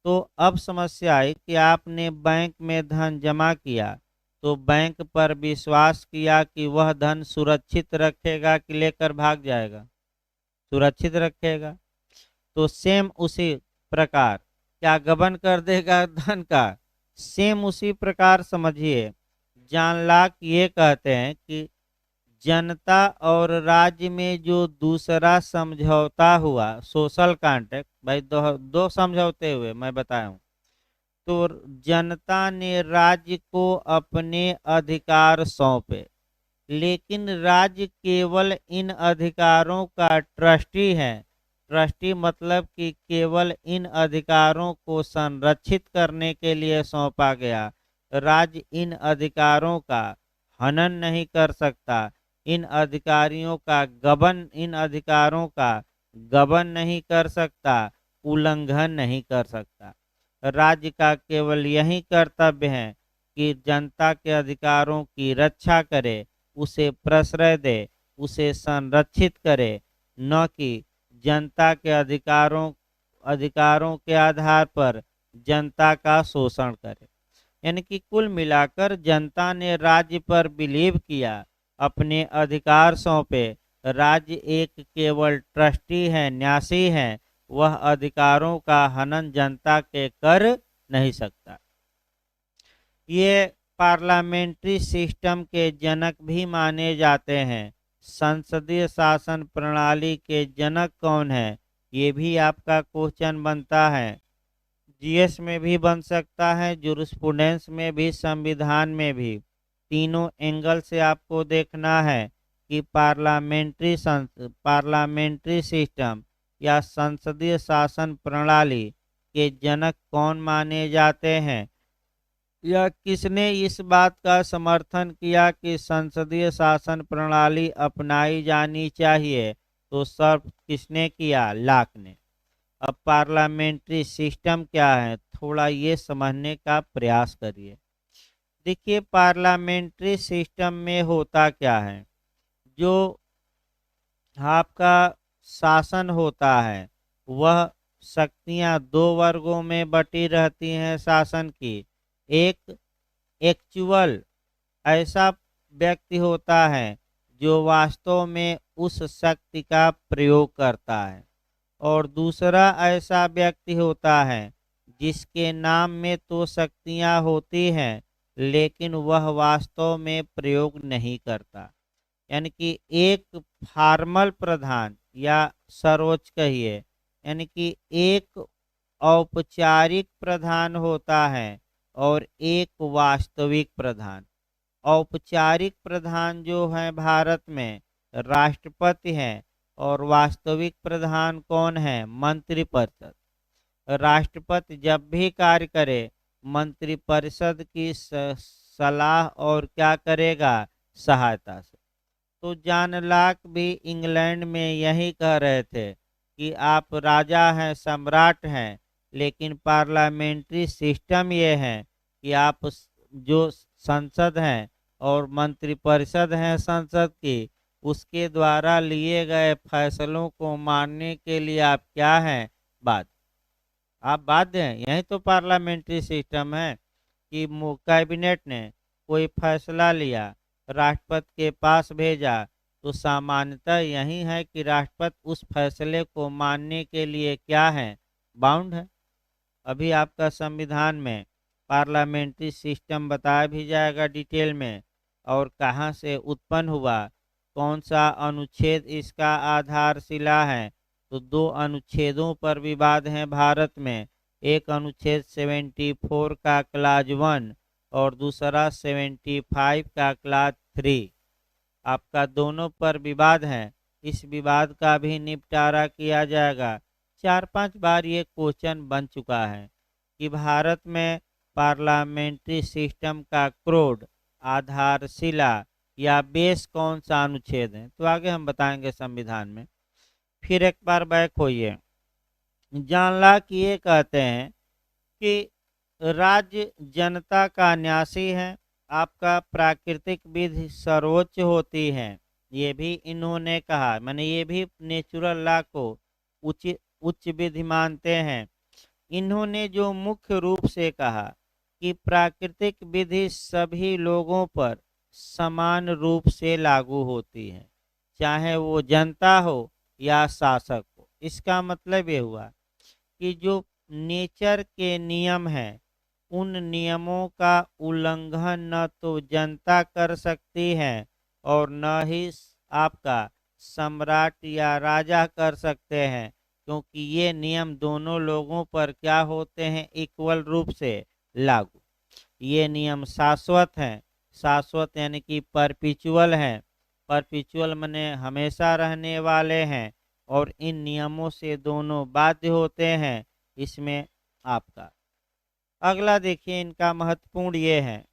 तो अब समस्या आई कि आपने बैंक में धन जमा किया, तो बैंक पर विश्वास किया कि वह धन सुरक्षित रखेगा कि लेकर भाग जाएगा, सुरक्षित रखेगा। तो सेम उसी प्रकार क्या गबन कर देगा धन का, सेम उसी प्रकार समझिए। जॉन लॉक ये कहते हैं कि जनता और राज्य में जो दूसरा समझौता हुआ, सोशल कॉन्ट्रैक्ट, भाई दो समझौते हुए मैं बताया हूँ। तो जनता ने राज्य को अपने अधिकार सौंपे, लेकिन राज्य केवल इन अधिकारों का ट्रस्टी है। ट्रस्टी मतलब कि केवल इन अधिकारों को संरक्षित करने के लिए सौंपा गया। राज्य इन अधिकारों का हनन नहीं कर सकता, इन अधिकारों का गबन नहीं कर सकता, उल्लंघन नहीं कर सकता। राज्य का केवल यही कर्तव्य है कि जनता के अधिकारों की रक्षा करे, उसे प्रश्रय दे, उसे संरक्षित करे, न कि जनता के अधिकारों के आधार पर जनता का शोषण करे। यानी कि कुल मिलाकर जनता ने राज्य पर बिलीव किया, अपने अधिकार सौंपे। राज्य एक केवल ट्रस्टी है, न्यासी है, वह अधिकारों का हनन जनता के कर नहीं सकता। ये पार्लियामेंट्री सिस्टम के जनक भी माने जाते हैं। संसदीय शासन प्रणाली के जनक कौन है, ये भी आपका क्वेश्चन बनता है। जीएस में भी बन सकता है, जूरिस्प्रूडेंस में भी, संविधान में भी। तीनों एंगल से आपको देखना है कि पार्लियामेंट्री सिस्टम या संसदीय शासन प्रणाली के जनक कौन माने जाते हैं, या किसने इस बात का समर्थन किया कि संसदीय शासन प्रणाली अपनाई जानी चाहिए। तो सर्व किसने किया, लॉक ने। अब पार्लियामेंट्री सिस्टम क्या है, थोड़ा ये समझने का प्रयास करिए। देखिए पार्लियामेंट्री सिस्टम में होता क्या है, जो आपका शासन होता है वह शक्तियां दो वर्गों में बटी रहती हैं शासन की। एक एक्चुअल ऐसा व्यक्ति होता है जो वास्तव में उस शक्ति का प्रयोग करता है, और दूसरा ऐसा व्यक्ति होता है जिसके नाम में तो शक्तियां होती हैं लेकिन वह वास्तव में प्रयोग नहीं करता। यानी कि एक फॉर्मल प्रधान या सर्वोच्च कहिए, यानी कि एक औपचारिक प्रधान होता है और एक वास्तविक प्रधान। औपचारिक प्रधान जो है भारत में राष्ट्रपति है, और वास्तविक प्रधान कौन है, मंत्रिपरिषद। राष्ट्रपति जब भी कार्य करे मंत्रिपरिषद की सलाह और क्या करेगा, सहायता से। तो जॉन लॉक भी इंग्लैंड में यही कह रहे थे कि आप राजा हैं, सम्राट हैं, लेकिन पार्लियामेंट्री सिस्टम ये है कि आप जो संसद हैं और मंत्रिपरिषद हैं संसद की, उसके द्वारा लिए गए फैसलों को मानने के लिए आप क्या हैं, बाध्य। आप बाध्य हैं। यही तो पार्लियामेंट्री सिस्टम है कि कैबिनेट ने कोई फैसला लिया, राष्ट्रपति के पास भेजा, तो सामान्यतः यही है कि राष्ट्रपति उस फैसले को मानने के लिए क्या है, बाउंड है। अभी आपका संविधान में पार्लियामेंट्री सिस्टम बताया भी जाएगा डिटेल में, और कहाँ से उत्पन्न हुआ, कौन सा अनुच्छेद इसका आधारशिला है। तो दो अनुच्छेदों पर विवाद है भारत में, एक अनुच्छेद 74 का क्लाज 1 और दूसरा 75 का क्लाज 3। आपका दोनों पर विवाद है, इस विवाद का भी निपटारा किया जाएगा। 4-5 बार ये क्वेश्चन बन चुका है कि भारत में पार्लियामेंट्री सिस्टम का क्रोड, आधारशिला या बेस कौन सा अनुच्छेद है, तो आगे हम बताएंगे संविधान में। फिर एक बार बैक होइए। जॉन लॉक ये कहते हैं कि राज्य जनता का न्यासी है, आपका प्राकृतिक विधि सर्वोच्च होती है, ये भी इन्होंने कहा, माने ये भी नेचुरल लॉ को उच्च उच्च विधि मानते हैं। इन्होंने जो मुख्य रूप से कहा कि प्राकृतिक विधि सभी लोगों पर समान रूप से लागू होती है, चाहे वो जनता हो या शासक हो। इसका मतलब ये हुआ कि जो नेचर के नियम हैं, उन नियमों का उल्लंघन न तो जनता कर सकती है और न ही आपका सम्राट या राजा कर सकते हैं, क्योंकि ये नियम दोनों लोगों पर क्या होते हैं, इक्वल रूप से लागू। ये नियम शाश्वत हैं, शाश्वत यानी कि परपिचुअल हैं, परपिचुअल माने हमेशा रहने वाले हैं, और इन नियमों से दोनों बाध्य होते हैं। इसमें आपका अगला देखिए, इनका महत्वपूर्ण ये है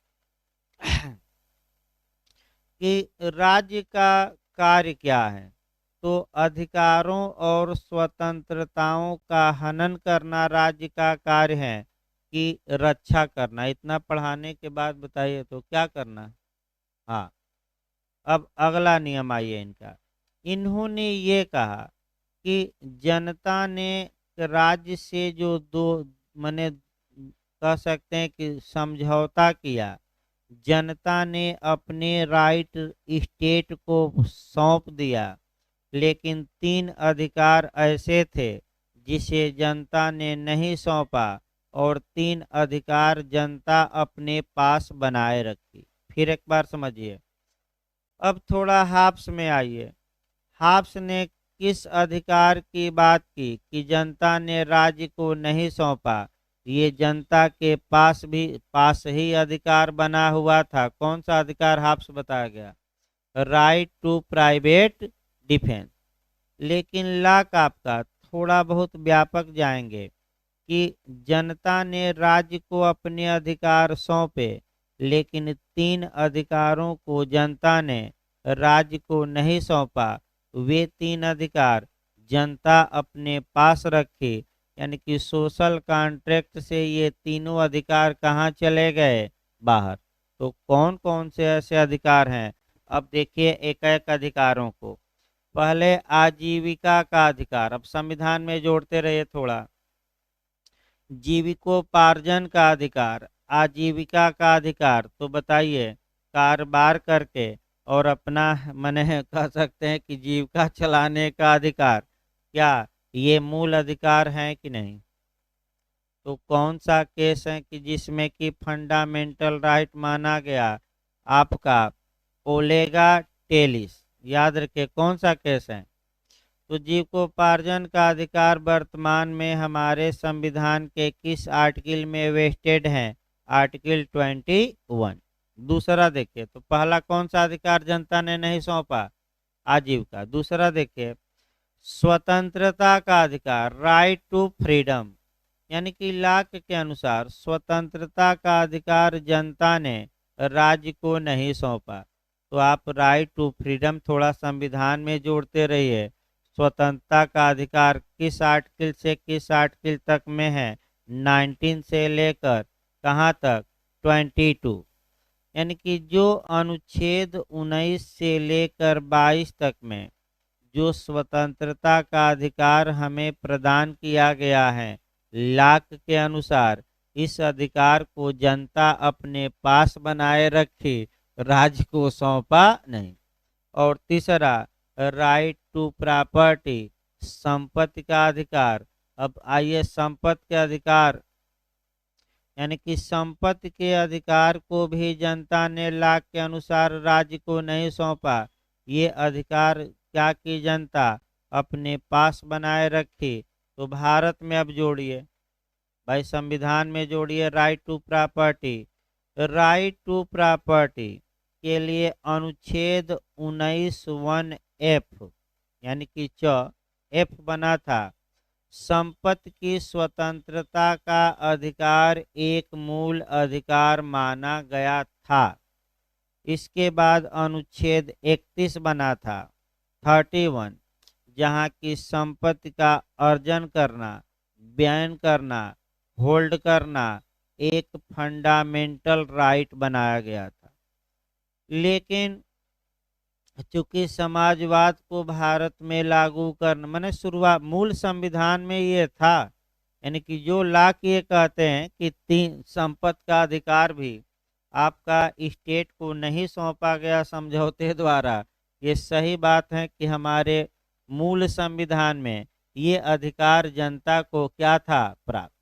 कि राज्य का कार्य क्या है। तो अधिकारों और स्वतंत्रताओं का हनन करना राज्य का कार्य है कि रक्षा करना। इतना पढ़ाने के बाद बताइए तो क्या करना। हाँ, अब अगला नियम आइए इनका। इन्होंने ये कहा कि जनता ने राज्य से जो दो माने कह सकते हैं कि समझौता किया, जनता ने अपने राइट स्टेट को सौंप दिया, लेकिन 3 अधिकार ऐसे थे जिसे जनता ने नहीं सौंपा, और 3 अधिकार जनता अपने पास बनाए रखी। फिर एक बार समझिए। अब थोड़ा हाब्स में आइए। हाब्स ने किस अधिकार की बात की कि जनता ने राज्य को नहीं सौंपा। ये जनता के पास ही अधिकार बना हुआ था। कौन सा अधिकार हाब्स बताया गया, राइट टू प्राइवेट डिफेंस। लेकिन लॉक आपका थोड़ा बहुत व्यापक जाएंगे कि जनता ने राज्य को अपने अधिकार सौंपे, लेकिन 3 अधिकारों को जनता ने राज्य को नहीं सौंपा। वे 3 अधिकार जनता अपने पास रखी, यानी कि सोशल कॉन्ट्रैक्ट से ये तीनों अधिकार कहाँ चले गए, बाहर। तो कौन कौन से ऐसे अधिकार हैं, अब देखिए एक एक अधिकारों को। पहले आजीविका का अधिकार, अब संविधान में जोड़ते रहिए थोड़ा। जीविकोपार्जन का अधिकार, आजीविका का अधिकार, तो बताइए कारोबार करके और अपना मने कह सकते हैं कि जीविका चलाने का अधिकार, क्या ये मूल अधिकार है कि नहीं। तो कौन सा केस है कि जिसमें कि फंडामेंटल राइट माना गया, आपका ओलेगा टेलिस, याद रखिए कौन सा केस है। तो जीविकोपार्जन का अधिकार वर्तमान में हमारे संविधान के किस आर्टिकल में वेस्टेड है, आर्टिकल 21। दूसरा देखिए, तो पहला कौन सा अधिकार जनता ने नहीं सौंपा, आजीविका। दूसरा देखिए स्वतंत्रता का अधिकार, राइट टू फ्रीडम, यानी कि लॉक के अनुसार स्वतंत्रता का अधिकार जनता ने राज्य को नहीं सौंपा। तो आप राइट टू फ्रीडम थोड़ा संविधान में जोड़ते रहिए। स्वतंत्रता का अधिकार किस आर्टिकल से किस आर्टिकल तक में है, 19 से लेकर कहाँ तक, 22। यानी कि जो अनुच्छेद 19 से लेकर 22 तक में जो स्वतंत्रता का अधिकार हमें प्रदान किया गया है, लॉक के अनुसार इस अधिकार को जनता अपने पास बनाए रखी, राज्य को सौंपा नहीं। और तीसरा राइट टू प्रॉपर्टी, संपत्ति का अधिकार। अब आइए संपत्ति के अधिकार, यानी कि संपत्ति के अधिकार को भी जनता ने लॉक के अनुसार राज्य को नहीं सौंपा। ये अधिकार क्या की जनता अपने पास बनाए रखी। तो भारत में अब जोड़िए भाई, संविधान में जोड़िए right to property. Right to property के लिए अनुच्छेद 19(1)(f) यानी कि एफ बना था, संपत्ति की स्वतंत्रता का अधिकार एक मूल अधिकार माना गया था। इसके बाद अनुच्छेद 31 बना था, 31, जहाँ की संपत्ति का अर्जन करना, बयान करना, होल्ड करना एक फंडामेंटल राइट बनाया गया था। लेकिन चूंकि समाजवाद को भारत में लागू करना मैंने शुरुआत मूल संविधान में ये था, यानी कि जो लाक ये कहते हैं कि तीन संपत्ति का अधिकार भी आपका स्टेट को नहीं सौंपा गया समझौते द्वारा, ये सही बात है कि हमारे मूल संविधान में ये अधिकार जनता को क्या था प्राप्त।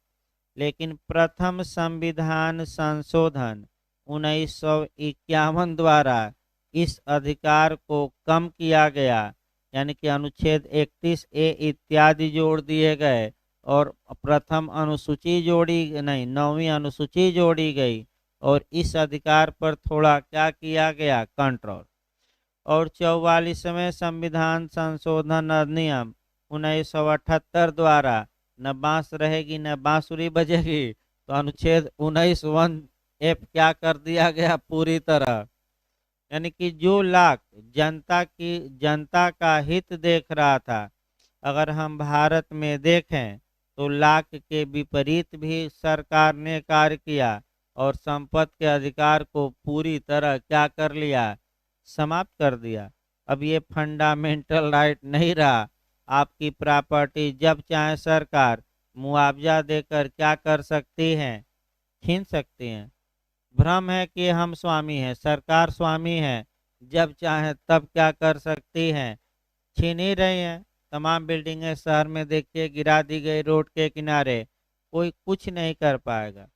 लेकिन प्रथम संविधान संशोधन 1951 द्वारा इस अधिकार को कम किया गया, यानी कि अनुच्छेद 31A इत्यादि जोड़ दिए गए और प्रथम अनुसूची जोड़ी नहीं 9वीं अनुसूची जोड़ी गई और इस अधिकार पर थोड़ा क्या किया गया कंट्रोल। और 44वें संविधान संशोधन अधिनियम 1978 द्वारा न बांस रहेगी न बांसुरी बजेगी, तो अनुच्छेद 19(1)(f) क्या कर दिया गया पूरी तरह, यानी कि जो लाख जनता का हित देख रहा था, अगर हम भारत में देखें तो लाख के विपरीत भी सरकार ने कार्य किया और संपत्ति के अधिकार को पूरी तरह क्या कर लिया समाप्त कर दिया। अब ये फंडामेंटल राइट नहीं रहा, आपकी प्रॉपर्टी जब चाहे सरकार मुआवजा देकर क्या कर सकती है छीन सकती हैं। भ्रम है कि हम स्वामी हैं, सरकार स्वामी है, जब चाहे तब क्या कर सकती हैं छीन ही रही हैं। तमाम बिल्डिंगें शहर में देखिए गिरा दी गई रोड के किनारे, कोई कुछ नहीं कर पाएगा।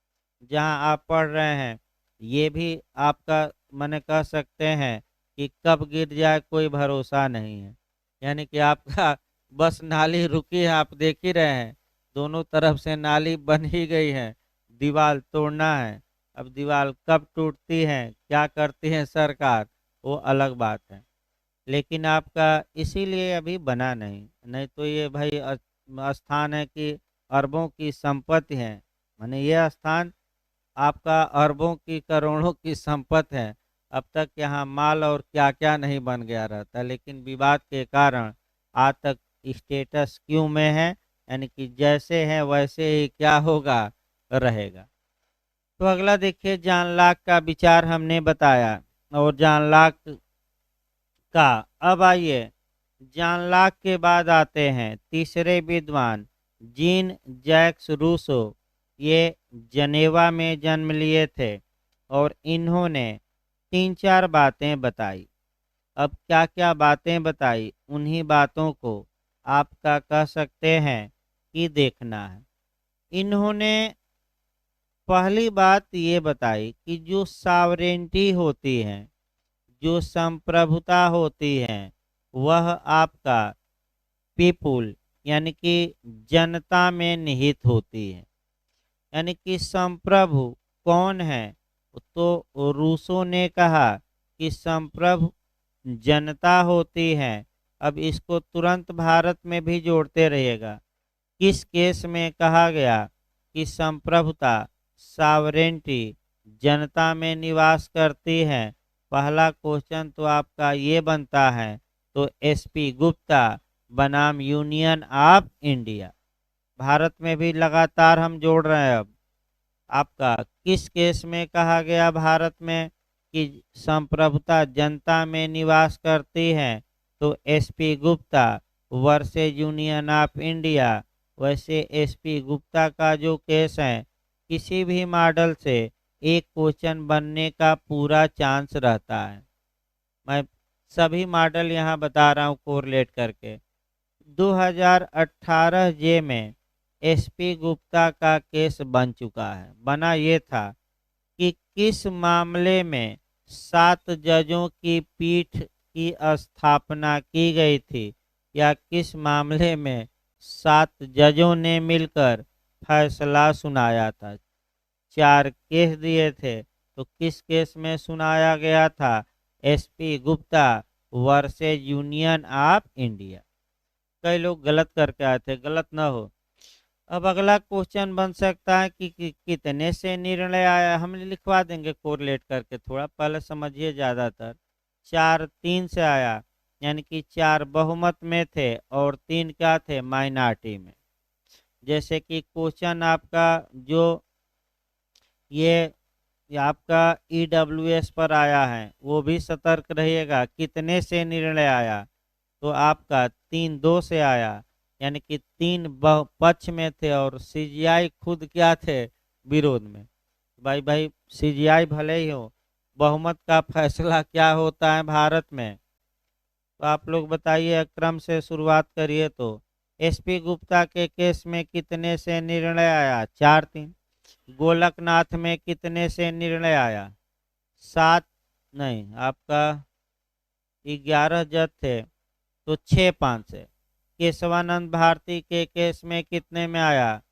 जहां आप पढ़ रहे हैं ये भी आपका मैंने कह सकते हैं कि कब गिर जाए कोई भरोसा नहीं है, यानी कि आपका बस नाली रुकी है, आप देख ही रहे हैं दोनों तरफ से नाली बन ही गई है, दीवार तोड़ना है। अब दीवार कब टूटती है क्या करती है सरकार वो अलग बात है, लेकिन आपका इसीलिए अभी बना नहीं, नहीं तो ये भाई स्थान है कि अरबों की संपत्ति है, माने ये स्थान आपका अरबों की करोड़ों की संपत्ति है। अब तक यहाँ माल और क्या क्या नहीं बन गया रहता, लेकिन विवाद के कारण आज तक स्टेटस क्यों में है, यानी कि जैसे है वैसे ही क्या होगा रहेगा। तो अगला देखिए जॉन लॉक का विचार हमने बताया, और जॉन लॉक का अब आइए जॉन लॉक के बाद आते हैं तीसरे विद्वान जीन जैक्स रूसो। ये जनेवा में जन्म लिए थे और इन्होंने तीन चार बातें बताई। अब क्या क्या बातें बताई उन्हीं बातों को आपका कह सकते हैं कि देखना है। इन्होंने पहली बात ये बताई कि जो सॉवरेंटी होती है, जो संप्रभुता होती है, वह आपका पीपुल यानी कि जनता में निहित होती है। यानी कि संप्रभु कौन है, तो रूसो ने कहा कि संप्रभु जनता होती है। अब इसको तुरंत भारत में भी जोड़ते रहिएगा। किस केस में कहा गया कि संप्रभुता सॉवरेंटी जनता में निवास करती है? पहला क्वेश्चन तो आपका ये बनता है, तो एसपी गुप्ता बनाम यूनियन ऑफ इंडिया। भारत में भी लगातार हम जोड़ रहे हैं। अब आपका किस केस में कहा गया भारत में कि संप्रभुता जनता में निवास करती है, तो SP Gupta versus union of India. वैसे एसपी गुप्ता का जो केस है किसी भी मॉडल से एक क्वेश्चन बनने का पूरा चांस रहता है। मैं सभी मॉडल यहाँ बता रहा हूँ कोरिलेट करके। 2018 जे में एसपी गुप्ता का केस बन चुका है। बना ये था कि किस मामले में 7 जजों की पीठ की स्थापना की गई थी, या किस मामले में 7 जजों ने मिलकर फैसला सुनाया था। 4 केस दिए थे, तो किस केस में सुनाया गया था? SP Gupta versus union of India. कई लोग गलत करके आए थे, गलत ना हो। अब अगला क्वेश्चन बन सकता है कि कितने से निर्णय आया। हम लिखवा देंगे कोरिलेट करके, थोड़ा पहले समझिए। ज़्यादातर 4-3 से आया, यानी कि 4 बहुमत में थे और 3 क्या थे माइनॉरिटी में। जैसे कि क्वेश्चन आपका जो ये ये आपका ईडब्ल्यूएस पर आया है, वो भी सतर्क रहिएगा। कितने से निर्णय आया, तो आपका 3-2 से आया, यानी कि 3 पक्ष में थे और सीजीआई खुद क्या थे, विरोध में। भाई भाई सीजीआई भले ही हो, बहुमत का फैसला क्या होता है भारत में। तो आप लोग बताइए, क्रम से शुरुआत करिए। तो एसपी गुप्ता के केस में कितने से निर्णय आया, 4-3। गोलकनाथ में कितने से निर्णय आया, 7, नहीं आपका 11 जज थे, तो 6-5 से। केशवानंद भारती के केस में कितने में आया,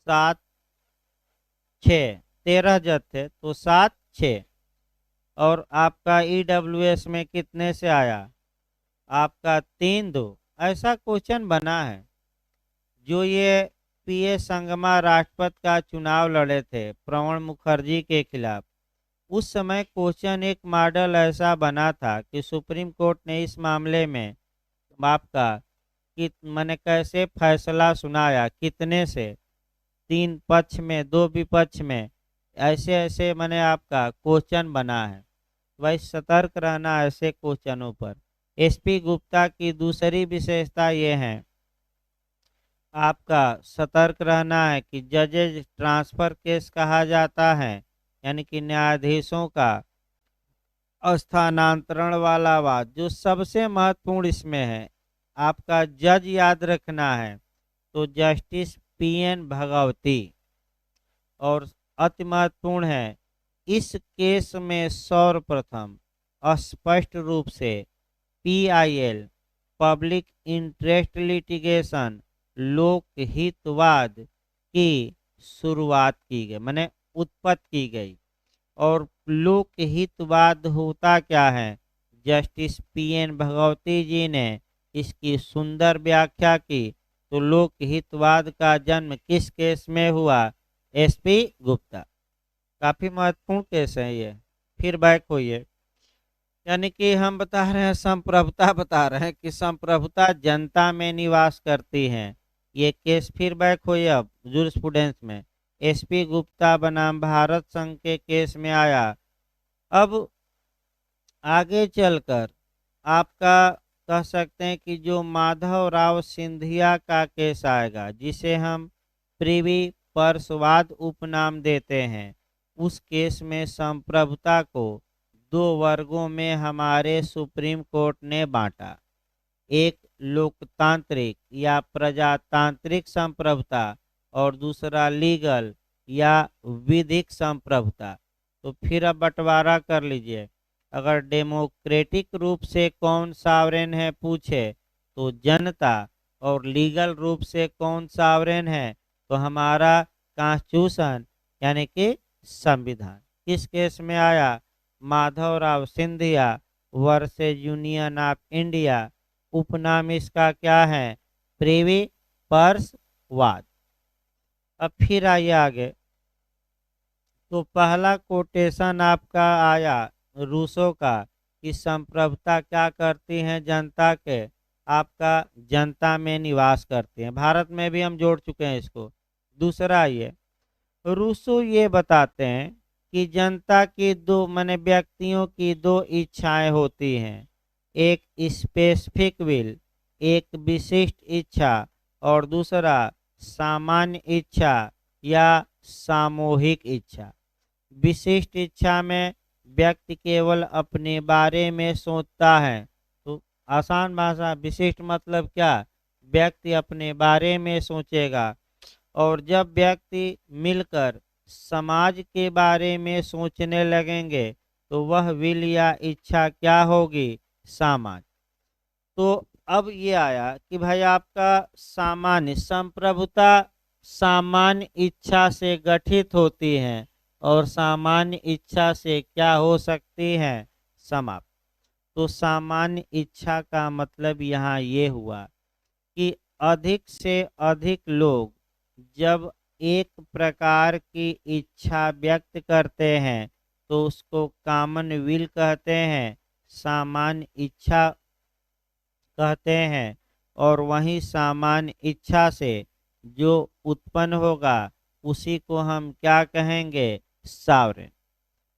7-6, 13 जज थे तो 7-6। और आपका ईडब्ल्यूएस में कितने से आया, आपका 3-2। ऐसा क्वेश्चन बना है। जो ये पीए संगमा राष्ट्रपति का चुनाव लड़े थे प्रणब मुखर्जी के खिलाफ, उस समय क्वेश्चन एक मॉडल ऐसा बना था कि सुप्रीम कोर्ट ने इस मामले में आपका कि मैंने कैसे फैसला सुनाया, कितने से, 3 पक्ष में 2 विपक्ष में, ऐसे ऐसे मैंने आपका क्वेश्चन बना है। वही सतर्क रहना ऐसे क्वेश्चनों पर। एसपी गुप्ता की दूसरी विशेषता ये है, आपका सतर्क रहना है कि जजेज ट्रांसफर केस कहा जाता है, यानी कि न्यायाधीशों का स्थानांतरण वाला वाद। जो सबसे महत्वपूर्ण इसमें है, आपका जज याद रखना है, तो जस्टिस पीएन भगवती। और अति महत्वपूर्ण है, इस केस में सर्वप्रथम स्पष्ट रूप से पीआईएल, पब्लिक इंटरेस्ट लिटिगेशन, लोकहितवाद की शुरुआत की गई, माने उत्पत्ति की गई। और लोकहितवाद होता क्या है, जस्टिस पीएन भगवती जी ने इसकी सुंदर व्याख्या की। तो लोकहितवाद का जन्म किस केस में हुआ, एसपी गुप्ता। काफी महत्वपूर्ण केस है ये। फिर बैक होइए, यानी कि हम बता रहे हैं संप्रभुता, बता रहे हैं कि संप्रभुता जनता में निवास करती है। ये केस फिर बैक होइए अब जूरिस्प्रूडेंस में। एसपी गुप्ता बनाम भारत संघ के केस में आया। अब आगे चलकर आपका कह सकते हैं कि जो माधव राव सिंधिया का केस आएगा, जिसे हम प्रिवी परसवाद उपनाम देते हैं, उस केस में संप्रभुता को 2 वर्गों में हमारे सुप्रीम कोर्ट ने बांटा। एक लोकतांत्रिक या प्रजातांत्रिक संप्रभुता और दूसरा लीगल या विधिक संप्रभुता। तो फिर अब बंटवारा कर लीजिए। अगर डेमोक्रेटिक रूप से कौन सावरेन है पूछे, तो जनता। और लीगल रूप से कौन सावरेन है, तो हमारा कॉन्स्टिट्यूशन, यानी कि संविधान। किस केस में आया, Madhavrao Scindia versus union of India. उपनाम इसका क्या है, प्रिवी पर्सवाद। अब फिर आइए आगे। तो पहला कोटेशन आपका आया रूसो का, कि संप्रभुता क्या करती हैं, जनता के, आपका जनता में निवास करते हैं। भारत में भी हम जोड़ चुके हैं इसको। दूसरा ये रूसो ये बताते हैं कि जनता की 2 माने व्यक्तियों की 2 इच्छाएं होती हैं, एक स्पेसिफिक विल, एक विशिष्ट इच्छा, और दूसरा सामान्य इच्छा या सामूहिक इच्छा। विशिष्ट इच्छा में व्यक्ति केवल अपने बारे में सोचता है। तो आसान भाषा, विशिष्ट मतलब क्या, व्यक्ति अपने बारे में सोचेगा। और जब व्यक्ति मिलकर समाज के बारे में सोचने लगेंगे, तो वह विल या इच्छा क्या होगी, सामान्य। तो अब ये आया कि भाई आपका सामान्य संप्रभुता सामान्य इच्छा से गठित होती है, और सामान्य इच्छा से क्या हो सकती है, समाप्त। तो सामान्य इच्छा का मतलब यहाँ ये हुआ कि अधिक से अधिक लोग जब एक प्रकार की इच्छा व्यक्त करते हैं, तो उसको कॉमन विल कहते हैं, सामान्य इच्छा कहते हैं। और वही सामान्य इच्छा से जो उत्पन्न होगा, उसी को हम क्या कहेंगे, सावरेन।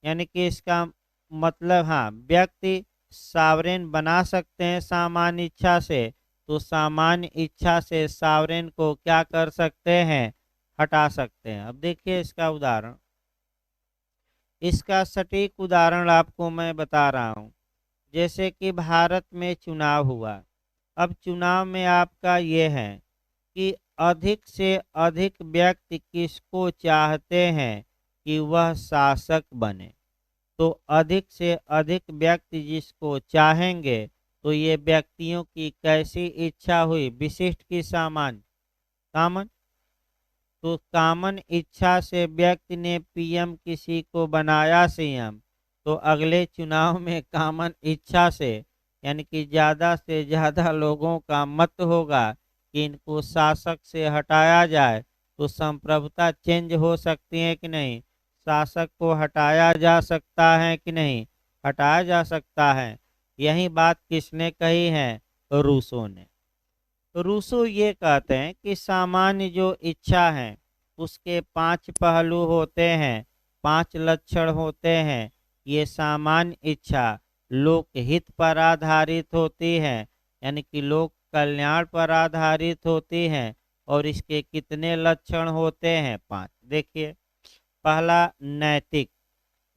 यानी कि इसका मतलब हाँ, व्यक्ति सावरेन बना सकते हैं सामान्य इच्छा से, तो सामान्य इच्छा से सावरेन को क्या कर सकते हैं, हटा सकते हैं। अब देखिए इसका उदाहरण, इसका सटीक उदाहरण आपको मैं बता रहा हूँ। जैसे कि भारत में चुनाव हुआ, अब चुनाव में आपका ये है कि अधिक से अधिक व्यक्ति किसको चाहते हैं कि वह शासक बने। तो अधिक से अधिक व्यक्ति जिसको चाहेंगे, तो ये व्यक्तियों की कैसी इच्छा हुई, विशिष्ट की सामान्य, कॉमन। तो कॉमन इच्छा से व्यक्ति ने पीएम किसी को बनाया सीएम, तो अगले चुनाव में कॉमन इच्छा से यानी कि ज़्यादा से ज़्यादा लोगों का मत होगा कि इनको शासक से हटाया जाए, तो संप्रभुता चेंज हो सकती है कि नहीं, शासक को हटाया जा सकता है कि नहीं, हटाया जा सकता है। यही बात किसने कही है, रूसो ने। तो रूसो ये कहते हैं कि सामान्य जो इच्छा है उसके 5 पहलू होते हैं, 5 लक्षण होते हैं। ये सामान्य इच्छा लोकहित पर आधारित होती है, यानी कि लोक कल्याण पर आधारित होती है। और इसके कितने लक्षण होते हैं, 5। देखिए, पहला नैतिक,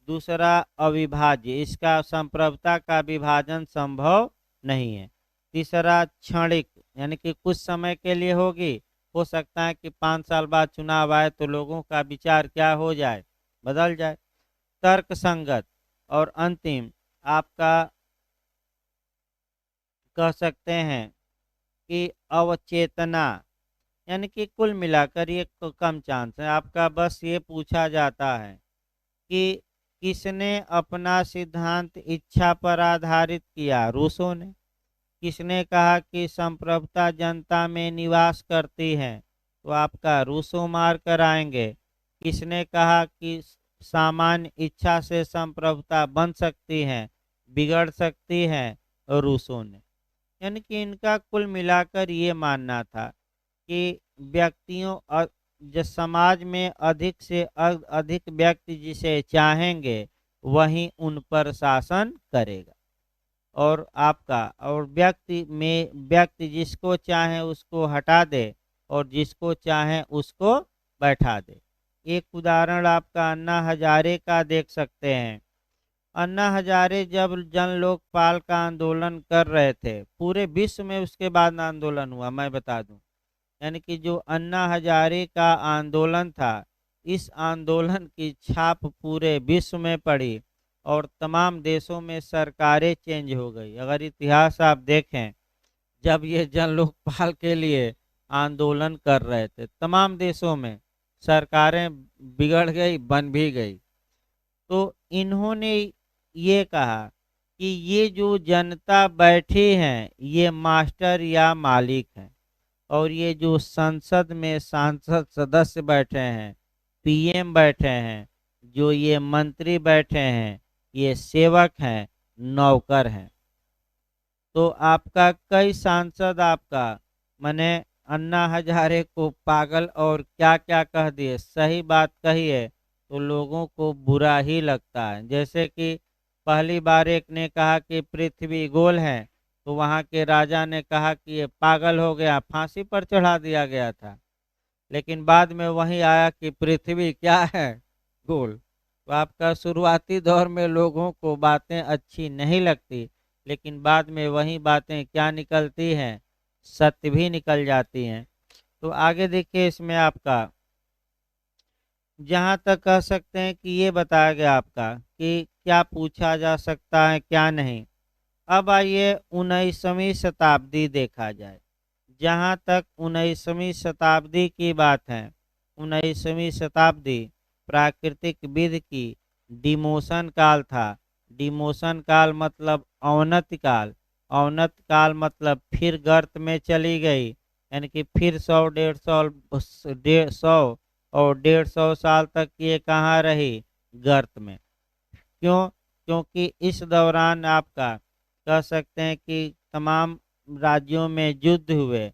दूसरा अविभाज्य, इसका संप्रभुता का विभाजन संभव नहीं है। तीसरा क्षणिक, यानी कि कुछ समय के लिए होगी, हो सकता है कि 5 साल बाद चुनाव आए तो लोगों का विचार क्या हो जाए, बदल जाए। तर्क संगत, और अंतिम आपका कह सकते हैं कि अवचेतना, यानी कि कुल मिलाकर ये कम चांस है आपका। बस ये पूछा जाता है कि किसने अपना सिद्धांत इच्छा पर आधारित किया, रूसो ने। किसने कहा कि संप्रभुता जनता में निवास करती है, तो आपका रूसो मार कर आएंगे। किसने कहा कि सामान्य इच्छा से संप्रभुता बन सकती है, बिगड़ सकती है, रूसो ने। यानी कि इनका कुल मिलाकर ये मानना था कि व्यक्तियों जो समाज में अधिक से अधिक व्यक्ति जिसे चाहेंगे वही उन पर शासन करेगा। और आपका और व्यक्ति जिसको चाहे उसको हटा दे और जिसको चाहे उसको बैठा दे। एक उदाहरण आपका अन्ना हजारे का देख सकते हैं। अन्ना हजारे जब जन लोकपाल का आंदोलन कर रहे थे, पूरे विश्व में उसके बाद आंदोलन हुआ, मैं बता दूं। यानी कि जो अन्ना हजारे का आंदोलन था, इस आंदोलन की छाप पूरे विश्व में पड़ी और तमाम देशों में सरकारें चेंज हो गई। अगर इतिहास आप देखें, जब ये जन लोकपाल के लिए आंदोलन कर रहे थे, तमाम देशों में सरकारें बिगड़ गई, बन भी गई। तो इन्होंने ये कहा कि ये जो जनता बैठी है ये मास्टर या मालिक है, और ये जो संसद में सांसद सदस्य बैठे हैं, पीएम बैठे हैं, जो ये मंत्री बैठे हैं, ये सेवक हैं, नौकर हैं। तो आपका कई सांसद आपका मने अन्ना हजारे को पागल और क्या क्या कह दिए, सही बात कही है तो लोगों को बुरा ही लगता है। जैसे कि पहली बार एक ने कहा कि पृथ्वी गोल है, तो वहाँ के राजा ने कहा कि ये पागल हो गया, फांसी पर चढ़ा दिया गया था। लेकिन बाद में वही आया कि पृथ्वी क्या है, गोल। तो आपका शुरुआती दौर में लोगों को बातें अच्छी नहीं लगती, लेकिन बाद में वही बातें क्या निकलती हैं, सत्य भी निकल जाती हैं। तो आगे देखिए, इसमें आपका जहाँ तक कह सकते हैं कि ये बताया गया आपका कि क्या पूछा जा सकता है क्या नहीं। अब आइए 19वीं शताब्दी देखा जाए। जहाँ तक 19वीं शताब्दी की बात है, 19वीं शताब्दी प्राकृतिक विधि की डिमोशन काल था। डिमोशन काल मतलब अवनति काल, अवनति काल मतलब फिर गर्त में चली गई, यानी कि फिर 100 और 150 साल तक ये कहाँ रही, गर्त में। क्यों? क्योंकि इस दौरान आपका कह सकते हैं कि तमाम राज्यों में युद्ध हुए,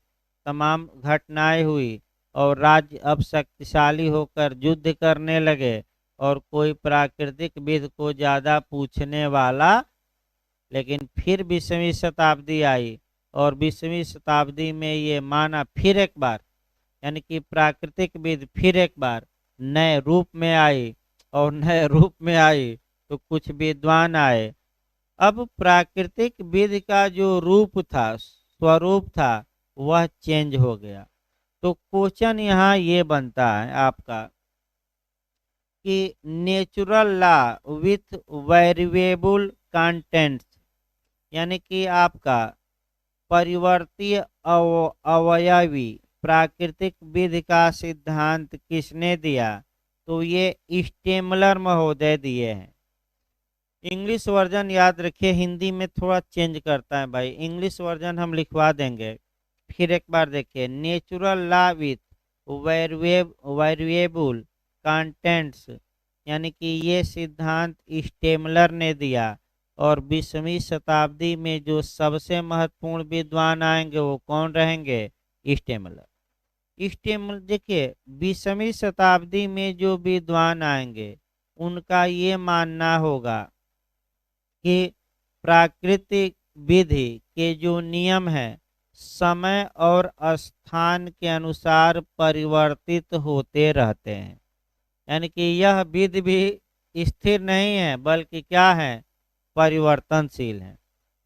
तमाम घटनाएं हुई और राज्य अब शक्तिशाली होकर युद्ध करने लगे और कोई प्राकृतिक विधि को ज़्यादा पूछने वाला। लेकिन फिर 20वीं शताब्दी आई और 20वीं शताब्दी में ये माना फिर एक बार, यानी कि प्राकृतिक विधि फिर एक बार नए रूप में आई। और नए रूप में आई तो कुछ विद्वान आए। अब प्राकृतिक विधि का जो रूप था, स्वरूप था, वह चेंज हो गया। तो क्वेश्चन यहाँ ये बनता है आपका कि natural law with variable contents, यानी कि आपका परिवर्तीय अवयवी प्राकृतिक विधि का सिद्धांत किसने दिया? तो ये स्टेमलर महोदय दिए हैं। इंग्लिश वर्जन याद रखिए, हिंदी में थोड़ा चेंज करता है भाई। इंग्लिश वर्जन हम लिखवा देंगे। फिर एक बार देखिए, natural law with variable contents, यानी कि ये सिद्धांत स्टेमलर ने दिया। और 20वीं शताब्दी में जो सबसे महत्वपूर्ण विद्वान आएंगे वो कौन रहेंगे? स्टेमलर। स्टेमलर देखिए, 20वीं शताब्दी में जो विद्वान आएंगे उनका ये मानना होगा कि प्राकृतिक विधि के जो नियम हैं समय और स्थान के अनुसार परिवर्तित होते रहते हैं। यानी कि यह विधि भी स्थिर नहीं है बल्कि क्या है? परिवर्तनशील है।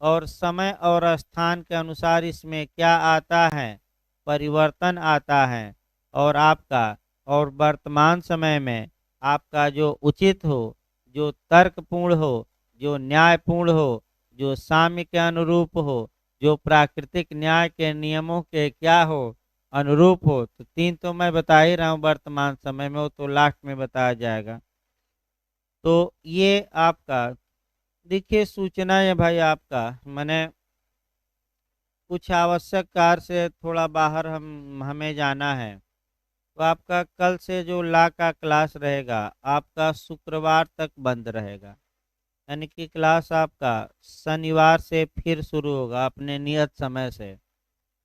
और समय और स्थान के अनुसार इसमें क्या आता है? परिवर्तन आता है। और आपका और वर्तमान समय में आपका जो उचित हो, जो तर्कपूर्ण हो, जो न्यायपूर्ण हो, जो साम्य के अनुरूप हो, जो प्राकृतिक न्याय के नियमों के क्या हो? अनुरूप हो। तो तीन तो मैं बता ही रहा हूँ वर्तमान समय में, वो तो लास्ट में बताया जाएगा। तो ये आपका देखिए सूचना है भाई। आपका मैंने कुछ आवश्यक कार्य से थोड़ा बाहर हमें जाना है। तो आपका कल से जो लॉ का क्लास रहेगा आपका शुक्रवार तक बंद रहेगा। यानी कि क्लास आपका शनिवार से फिर शुरू होगा अपने नियत समय से।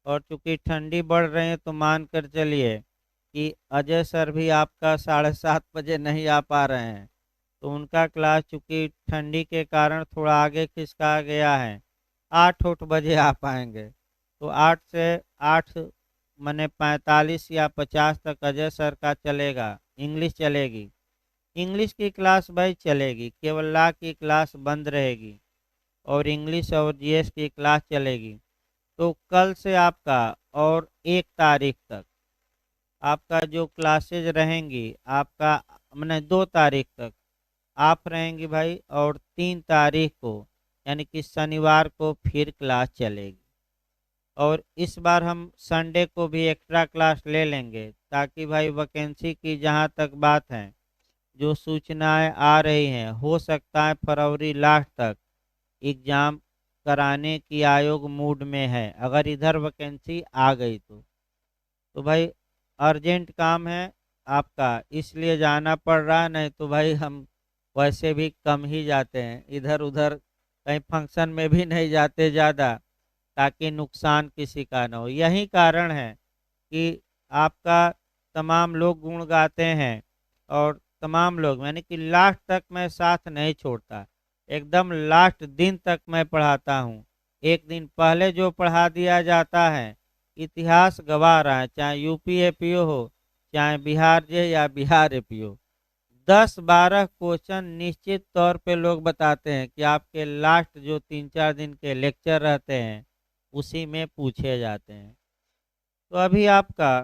और चूंकि ठंडी बढ़ रही है तो मान कर चलिए कि अजय सर भी आपका 7:30 बजे नहीं आ पा रहे हैं। तो उनका क्लास चूंकि ठंडी के कारण थोड़ा आगे खिसका गया है, 8 बजे आ पाएंगे। तो 8 से 8 मैंने 45 या 50 तक अजय सर का चलेगा, इंग्लिश चलेगी। इंग्लिश की क्लास भाई चलेगी, केवल लॉ की क्लास बंद रहेगी और इंग्लिश और जीएस की क्लास चलेगी। तो कल से आपका और 1 तारीख तक आपका जो क्लासेज रहेंगी आपका मैंने 2 तारीख तक आप रहेंगी भाई। और 3 तारीख को यानी कि शनिवार को फिर क्लास चलेगी। और इस बार हम संडे को भी एक्स्ट्रा क्लास ले लेंगे ताकि भाई वैकेंसी की जहाँ तक बात है, जो सूचनाएं आ रही हैं, हो सकता है फरवरी लास्ट तक एग्ज़ाम कराने की आयोग मूड में है अगर इधर वैकेंसी आ गई तो भाई अर्जेंट काम है आपका, इसलिए जाना पड़ रहा है। नहीं तो भाई हम वैसे भी कम ही जाते हैं, इधर उधर कहीं फंक्शन में भी नहीं जाते ज़्यादा, ताकि नुकसान किसी का ना हो। यही कारण है कि आपका तमाम लोग गुण गाते हैं और तमाम लोग, यानी कि लास्ट तक मैं साथ नहीं छोड़ता, एकदम लास्ट दिन तक मैं पढ़ाता हूँ। एक दिन पहले जो पढ़ा दिया जाता है इतिहास गवा रहा है, चाहे यूपी एपीओ हो, चाहे बिहार जे या बिहार एपीओ। 10-12 क्वेश्चन निश्चित तौर पे लोग बताते हैं कि आपके लास्ट जो 3-4 दिन के लेक्चर रहते हैं उसी में पूछे जाते हैं। तो अभी आपका